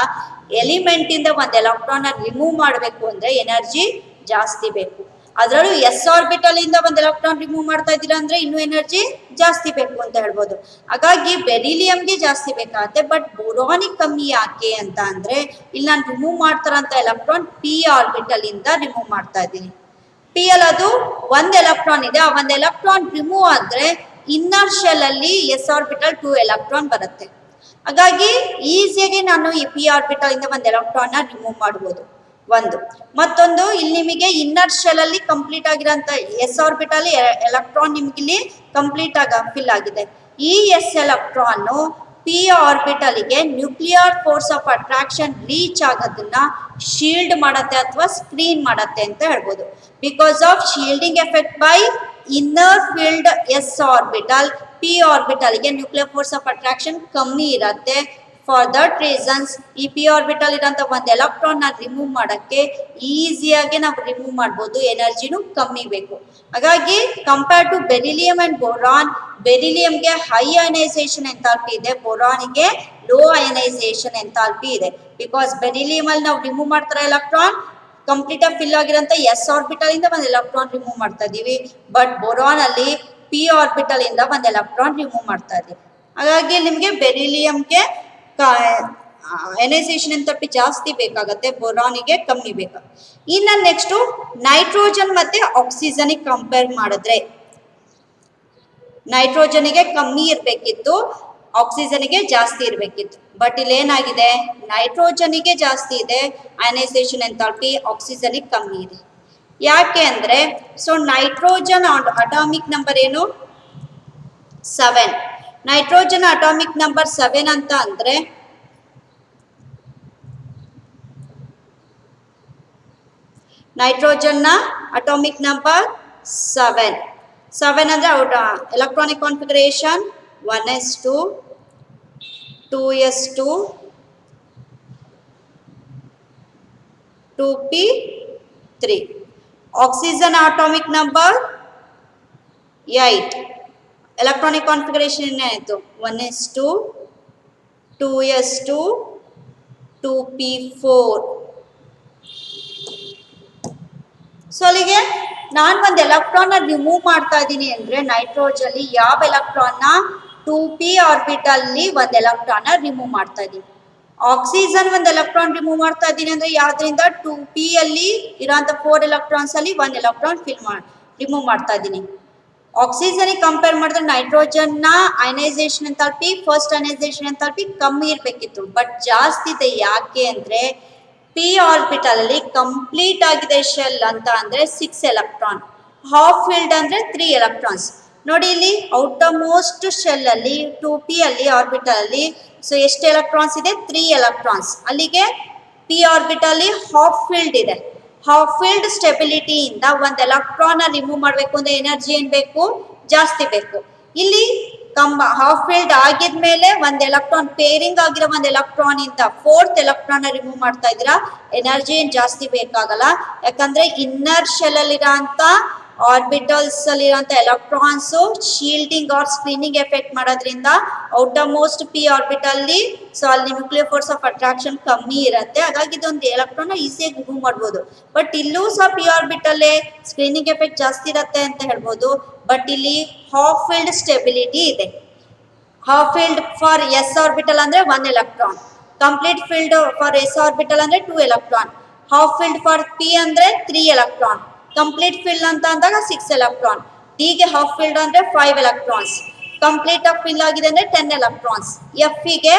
ಎಲಿಮೆಂಟ್ ಇಂದ ಒಂದು ಎಲೆಕ್ಟ್ರಾನ್ ರಿಮೂವ್ ಮಾಡಬೇಕು ಅಂದ್ರೆ ಎನರ್ಜಿ ಜಾಸ್ತಿ ಬೇಕು. ಅದರಲ್ಲೂ ಎಸ್ ಆರ್ಬಿಟಲ್ ಇಂದ ಒಂದು ಎಲೆಕ್ಟ್ರಾನ್ ರಿಮೂವ್ ಮಾಡ್ತಾ ಇದ್ದೀರಾ ಅಂದ್ರೆ ಇನ್ನೂ ಎನರ್ಜಿ ಜಾಸ್ತಿ ಬೇಕು ಅಂತ ಹೇಳ್ಬೋದು. ಹಾಗಾಗಿ ಬೆರಿಲಿಯಂಗೆ ಜಾಸ್ತಿ ಬೇಕಾಗುತ್ತೆ, ಬಟ್ ಬೋರಾನಿಕ್ ಕಮ್ಮಿ ಯಾಕೆ ಅಂತ ಅಂದ್ರೆ ಇಲ್ಲಿ ನಾನು ರಿಮೂವ್ ಮಾಡ್ತಾರಂತ ಎಲೆಕ್ಟ್ರಾನ್ ಪಿ ಆರ್ಬಿಟಲ್ ಇಂದ ರಿಮೂವ್ ಮಾಡ್ತಾ ಇದ್ದೀನಿ. ಪಿ ಅಲ್ಲಿ ಅದು ಒಂದು ಎಲೆಕ್ಟ್ರಾನ್ ಇದೆ, ಆ ಒಂದು ಎಲೆಕ್ಟ್ರಾನ್ ರಿಮೂವ್ ಆದ್ರೆ ಇನ್ನರ್ ಶೆಲ್ ಅಲ್ಲಿ ಎಸ್ ಆರ್ಬಿಟಲ್ 2 ಎಲೆಕ್ಟ್ರಾನ್ ಬರುತ್ತೆ. ಹಾಗಾಗಿ ಈಸಿಯಾಗಿ ನಾನು ಈ ಪಿ ಆರ್ಬಿಟಲ್ ಇಂದ ಒಂದು ಎಲೆಕ್ಟ್ರಾನ್ ನ ರಿಮೂವ್ ಮಾಡಬಹುದು. ಒಂದು ಮತ್ತೊಂದು ಇಲ್ಲಿ ನಿಮಗೆ ಇನ್ನರ್ ಶೆಲ್ ಅಲ್ಲಿ ಕಂಪ್ಲೀಟ್ ಆಗಿರೋಂಥ ಎಸ್ ಆರ್ಬಿಟಲ್ ಎಲೆಕ್ಟ್ರಾನ್ ನಿಮ್ಗೆ ಇಲ್ಲಿ ಕಂಪ್ಲೀಟ್ ಆಗಿ ಫಿಲ್ ಆಗಿದೆ. ಈ ಎಸ್ ಎಲೆಕ್ಟ್ರಾನ್ ಪಿ ಆರ್ಬಿಟಲ್ ಗೆ nuclear force of attraction reach ಆಗೋದನ್ನ ಶೀಲ್ಡ್ ಮಾಡತ್ತೆ ಅಥವಾ ಸ್ಕ್ರೀನ್ ಮಾಡತ್ತೆ ಅಂತ ಹೇಳ್ಬೋದು. Because of shielding effect by inner field s orbital, p orbital ಗೆ ನ್ಯೂಕ್ಲಿಯರ್ ಫೋರ್ಸ್ ಆಫ್ ಅಟ್ರಾಕ್ಷನ್ ಕಮ್ಮಿ ಇರುತ್ತೆ. ಫಾರ್ ದಟ್ ರೀಸನ್ಸ್ ಈ ಪಿ ಆರ್ಬಿಟಲ್ ಇರೋಂಥ ಒಂದು ಎಲೆಕ್ಟ್ರಾನ್ ನ ರಿಮೂವ್ ಮಾಡಕ್ಕೆ ಈಸಿಯಾಗಿ ನಾವು ರಿಮೂವ್ ಮಾಡ್ಬೋದು, ಎನರ್ಜಿನೂ ಕಮ್ಮಿ ಬೇಕು. ಹಾಗಾಗಿ compare to beryllium and boron, ಬೆರಿಲಿಯಂಗೆ ಹೈ ಅಯನೈಸೇಷನ್ ಎಂಥಾಲ್ಪಿ ಇದೆ, ಬೋರಾನಿಗೆ ಲೋ ಅಯನೈಸೇಷನ್ ಎಂಥಾಲ್ಪಿ ಇದೆ. ಬಿಕಾಸ್ ಬೆರಿಲಿಯಂ ಅಲ್ಲಿ ನಾವು ರಿಮೂವ್ ಮಾಡ್ತಾರೆ ಎಲೆಕ್ಟ್ರಾನ್ ಕಂಪ್ಲೀಟ್ ಆಗಿ ಫಿಲ್ ಆಗಿರೋಂಥ ಎಸ್ ಆರ್ಬಿಟಲ್ ಇಂದ ಒಂದು ಎಲೆಕ್ಟ್ರಾನ್ ರಿಮೂವ್ ಮಾಡ್ತಾ ಇದೀವಿ, ಬಟ್ ಬೋರಾನ್ ಅಲ್ಲಿ ಪಿ ಆರ್ಬಿಟಲ್ ಇಂದ ಒಂದು ಎಲೆಕ್ಟ್ರಾನ್ ರಿಮೂವ್ ಮಾಡ್ತಾ ಇದೀವಿ. ಹಾಗಾಗಿ ನಿಮಗೆ ಬೆರಿಲಿಯಂಗೆ ಅಯನೈಸೇಷನ್ ಎಂಥಾಲ್ಪಿ ಜಾಸ್ತಿ ಬೇಕಾಗತ್ತೆ, ಬೋರಾನಿಗೆ ಕಮ್ಮಿ ಬೇಕಾಗುತ್ತೆ. ಇನ್ನು ನೆಕ್ಸ್ಟ್ ನೈಟ್ರೋಜನ್ ಮತ್ತೆ ಆಕ್ಸಿಜನ್ ಕಂಪೇರ್ ಮಾಡಿದ್ರೆ ನೈಟ್ರೋಜನ್ಗೆ ಕಮ್ಮಿ ಇರಬೇಕಿತ್ತು, ಆಕ್ಸಿಜನ್ಗೆ ಜಾಸ್ತಿ ಇರಬೇಕಿತ್ತು. ಬಟ್ ಇಲ್ಲಿ ಏನಾಗಿದೆ, ನೈಟ್ರೋಜನ್ಗೆ ಜಾಸ್ತಿ ಇದೆ ಅಯನೈಸೇಷನ್ ಎಂಥಾಲ್ಪಿ, ಆಕ್ಸಿಜನ್ಗೆ ಕಮ್ಮಿ ಇದೆ. ಯಾಕೆ ಅಂದ್ರೆ ಸೊ ನೈಟ್ರೋಜನ್ ಅಟಾಮಿಕ್ ನಂಬರ್ ಏನು 7. ನೈಟ್ರೋಜನ್ ಅಟಾಮಿಕ್ ನಂಬರ್ 7 ಅಂತ ಅಂದ್ರೆ ನೈಟ್ರೋಜನ್ ನ ಅಟಾಮಿಕ್ ನಂಬರ್ 7 ಅಂದ್ರೆ electronic configuration 1s2 2s2 2p3. Oxygen atomic number 8, electronic configuration ಏನಾಯಿತು 1s2 2s2 2p4. ಸೊ ಅಲ್ಲಿಗೆ ನಾನು ಒಂದು ಎಲೆಕ್ಟ್ರಾನ್ ರಿಮೂವ್ ಮಾಡ್ತಾ ಇದ್ದೀನಿ ಅಂದ್ರೆ ನೈಟ್ರೋಜನ್ ಯಾವ ಎಲೆಕ್ಟ್ರಾನ್ ನ 2p ಆರ್ಬಿಟಲ್ ಒಂದು ಎಲೆಕ್ಟ್ರಾನ್ ರಿಮೂವ್ ಮಾಡ್ತಾ ಇದ್ದೀನಿ. ಆಕ್ಸಿಜನ್ ಒಂದು ಎಲೆಕ್ಟ್ರಾನ್ ರಿಮೂವ್ ಮಾಡ್ತಾ ಇದ್ದೀನಿ ಅಂದ್ರೆ ಯಾವ್ದ್ರಿಂದ 2p ಅಲ್ಲಿ ಇರೋಂಥ 4 ಎಲೆಕ್ಟ್ರಾನ್ಸ್ ಅಲ್ಲಿ 1 ಎಲೆಕ್ಟ್ರಾನ್ ರಿಮೂವ್ ಮಾಡ್ತಾ ಇದ್ದೀನಿ. ಆಕ್ಸಿಜನ್ ಕಂಪೇರ್ ಮಾಡಿದ್ರೆ ನೈಟ್ರೋಜನ್ ನ ionisation enthalpy, first ionisation enthalpy ಕಮ್ಮಿ ಇರಬೇಕಿತ್ತು, ಬಟ್ ಜಾಸ್ತಿ ಇದೆ. ಯಾಕೆ ಅಂದ್ರೆ ಪಿ ಆರ್ಬಿಟಲ್ ಅಲ್ಲಿ ಕಂಪ್ಲೀಟ್ ಆಗಿದೆ ಶೆಲ್ ಅಂತ ಅಂದ್ರೆ 6 ಎಲೆಕ್ಟ್ರಾನ್, ಹಾಫ್ ಫೀಲ್ಡ್ ಅಂದ್ರೆ 3 ಎಲೆಕ್ಟ್ರಾನ್ಸ್. ನೋಡಿ ಇಲ್ಲಿ ಔಟರ್ ಮೋಸ್ಟ್ ಶೆಲ್ ಅಲ್ಲಿ 2p ಅಲ್ಲಿ ಆರ್ಬಿಟಲ್ ಅಲ್ಲಿ ಸೊ ಎಷ್ಟು ಎಲೆಕ್ಟ್ರಾನ್ಸ್ ಇದೆ 3 ಎಲೆಕ್ಟ್ರಾನ್ಸ್. ಅಲ್ಲಿಗೆ ಪಿ ಆರ್ಬಿಟಲ್ ಅಲ್ಲಿ ಹಾಫ್ ಫೀಲ್ಡ್ ಇದೆ. ಹಾಫ್ ಫೀಲ್ಡ್ ಸ್ಟೆಬಿಲಿಟಿ ಇಂದ ಒಂದು ಎಲೆಕ್ಟ್ರಾನ್ ರಿಮೂವ್ ಮಾಡಬೇಕು ಅಂದ್ರೆ ಎನರ್ಜಿ ಏನ್ ಬೇಕು, ಜಾಸ್ತಿ ಬೇಕು. ಇಲ್ಲಿ ಹಾಫ್ ಫೀಲ್ಡ್ ಆಗಿದ್ಮೇಲೆ ಒಂದು ಎಲೆಕ್ಟ್ರಾನ್ ಪೇರಿಂಗ್ ಆಗಿರೋ ಒಂದು ಎಲೆಕ್ಟ್ರಾನ್ ಇಂದ 4th ಎಲೆಕ್ಟ್ರಾನ್ ರಿಮೂವ್ ಮಾಡ್ತಾ ಇದ್ದೀರಾ, ಎನರ್ಜಿ ಏನ್ ಜಾಸ್ತಿ ಬೇಕಾಗಲ್ಲ. ಯಾಕಂದ್ರೆ ಇನ್ನರ್ ಶೆಲ್ ಅಲ್ಲಿರೋಂಥ ಆರ್ಬಿಟಲ್ಸ್ ಅಲ್ಲಿರೋಂಥ electrons shielding or screening effect ಮಾಡೋದ್ರಿಂದ outermost p orbital so ಅಲ್ಲಿ ನ್ಯೂಕ್ಲಿಯರ್ ಫೋರ್ಸ್ ಆಫ್ ಅಟ್ರಾಕ್ಷನ್ ಕಮ್ಮಿ ಇರುತ್ತೆ. ಹಾಗಾಗಿ ಇದೊಂದು ಎಲೆಕ್ಟ್ರಾನ್ ಈಸಿಯಾಗಿ ರಿಮೂವ್ ಮಾಡ್ಬೋದು. ಬಟ್ ಇಲ್ಲೂ ಸಹ ಪಿ ಆರ್ಬಿಟಲ್ ಸ್ಕ್ರೀನಿಂಗ್ ಎಫೆಕ್ಟ್ ಜಾಸ್ತಿ ಇರುತ್ತೆ ಅಂತ ಹೇಳ್ಬೋದು. ಬಟ್ ಇಲ್ಲಿ ಹಾಫ್ ಫೀಲ್ಡ್ ಸ್ಟೆಬಿಲಿಟಿ ಇದೆ. Half filled for s orbital ಅಂದ್ರೆ 1 electron, complete filled for s orbital ಅಂದ್ರೆ 2 electron, half filled for p ಅಂದ್ರೆ 3 ಎಲೆಕ್ಟ್ರಾನ್, ಕಂಪ್ಲೀಟ್ ಫಿಲ್ಡ್ ಅಂತ ಅಂದಾಗ 6 ಎಲೆಕ್ಟ್ರಾನ್, ಡಿ ಗೆ ಹಾಫ್ ಫಿಲ್ಡ್ ಅಂದ್ರೆ 5 ಎಲೆಕ್ಟ್ರಾನ್ಸ್, ಕಂಪ್ಲೀಟ್ ಆಗಿ ಫಿಲ್ ಆಗಿದೆ ಅಂದ್ರೆ 10 ಎಲೆಕ್ಟ್ರಾನ್ಸ್, ಎಫ್ ಗೆ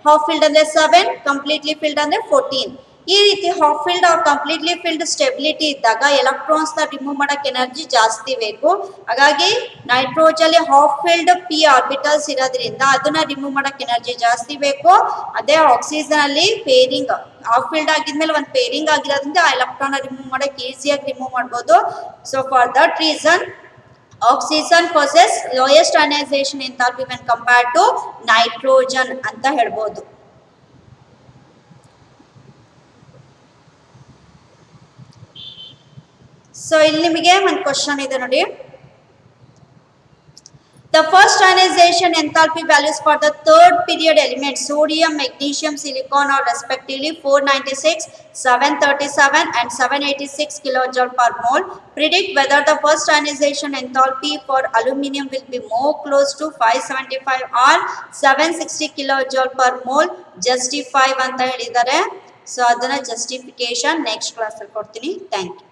ಹಾಫ್ ಫಿಲ್ಡ್ ಅಂದ್ರೆ 7, ಕಂಪ್ಲೀಟ್ಲಿ ಫಿಲ್ಡ್ ಅಂದ್ರೆ 14. ಈ ರೀತಿ half filled or completely filled stability ಇದ್ದಾಗ ಎಲೆಕ್ಟ್ರಾನ್ಸ್ ನ ರಿಮೂವ್ ಮಾಡಕ್ಕೆ ಎನರ್ಜಿ ಜಾಸ್ತಿ ಬೇಕು. ಹಾಗಾಗಿ nitrogen half filled P orbitals ಇರೋದ್ರಿಂದ ಅದನ್ನ ರಿಮೂವ್ ಮಾಡಕ್ಕೆ ಎನರ್ಜಿ ಜಾಸ್ತಿ ಬೇಕು. ಅದೇ ಆಕ್ಸಿಜನ್ ಅಲ್ಲಿ ಪೇರಿಂಗ್ ಹಾಫ್ ಫಿಲ್ಡ್ ಆಗಿದ್ಮೇಲೆ ಒಂದು ಪೇರಿಂಗ್ ಆಗಿರೋದ್ರಿಂದ ಆ ಎಲೆಕ್ಟ್ರಾನ್ ರಿಮೂವ್ ಮಾಡಕ್ಕೆ ಈಸಿಯಾಗಿ ರಿಮೂವ್ ಮಾಡಬಹುದು. So for that reason oxygen possess lowest ionization enthalpy when compared to nitrogen ಅಂತ ಹೇಳ್ಬೋದು. ಸೊ ಇಲ್ಲಿ ನಿಮಗೆ ಒಂದು ಕ್ವಶನ್ ಇದೆ ನೋಡಿ. The first ionization enthalpy values for the third period elements sodium, magnesium, silicon are respectively 496, 737 and 786 kilojoule per mole. Predict whether the first ionization enthalpy for aluminum will be more close to 575 or 760 kilojoule per mole. Justify ಅಂತ ಹೇಳಿದ್ದಾರೆ. So ಅದನ್ನ justification next class ಅಲ್ಲಿ ಕೊಡ್ತೀನಿ. Thank you.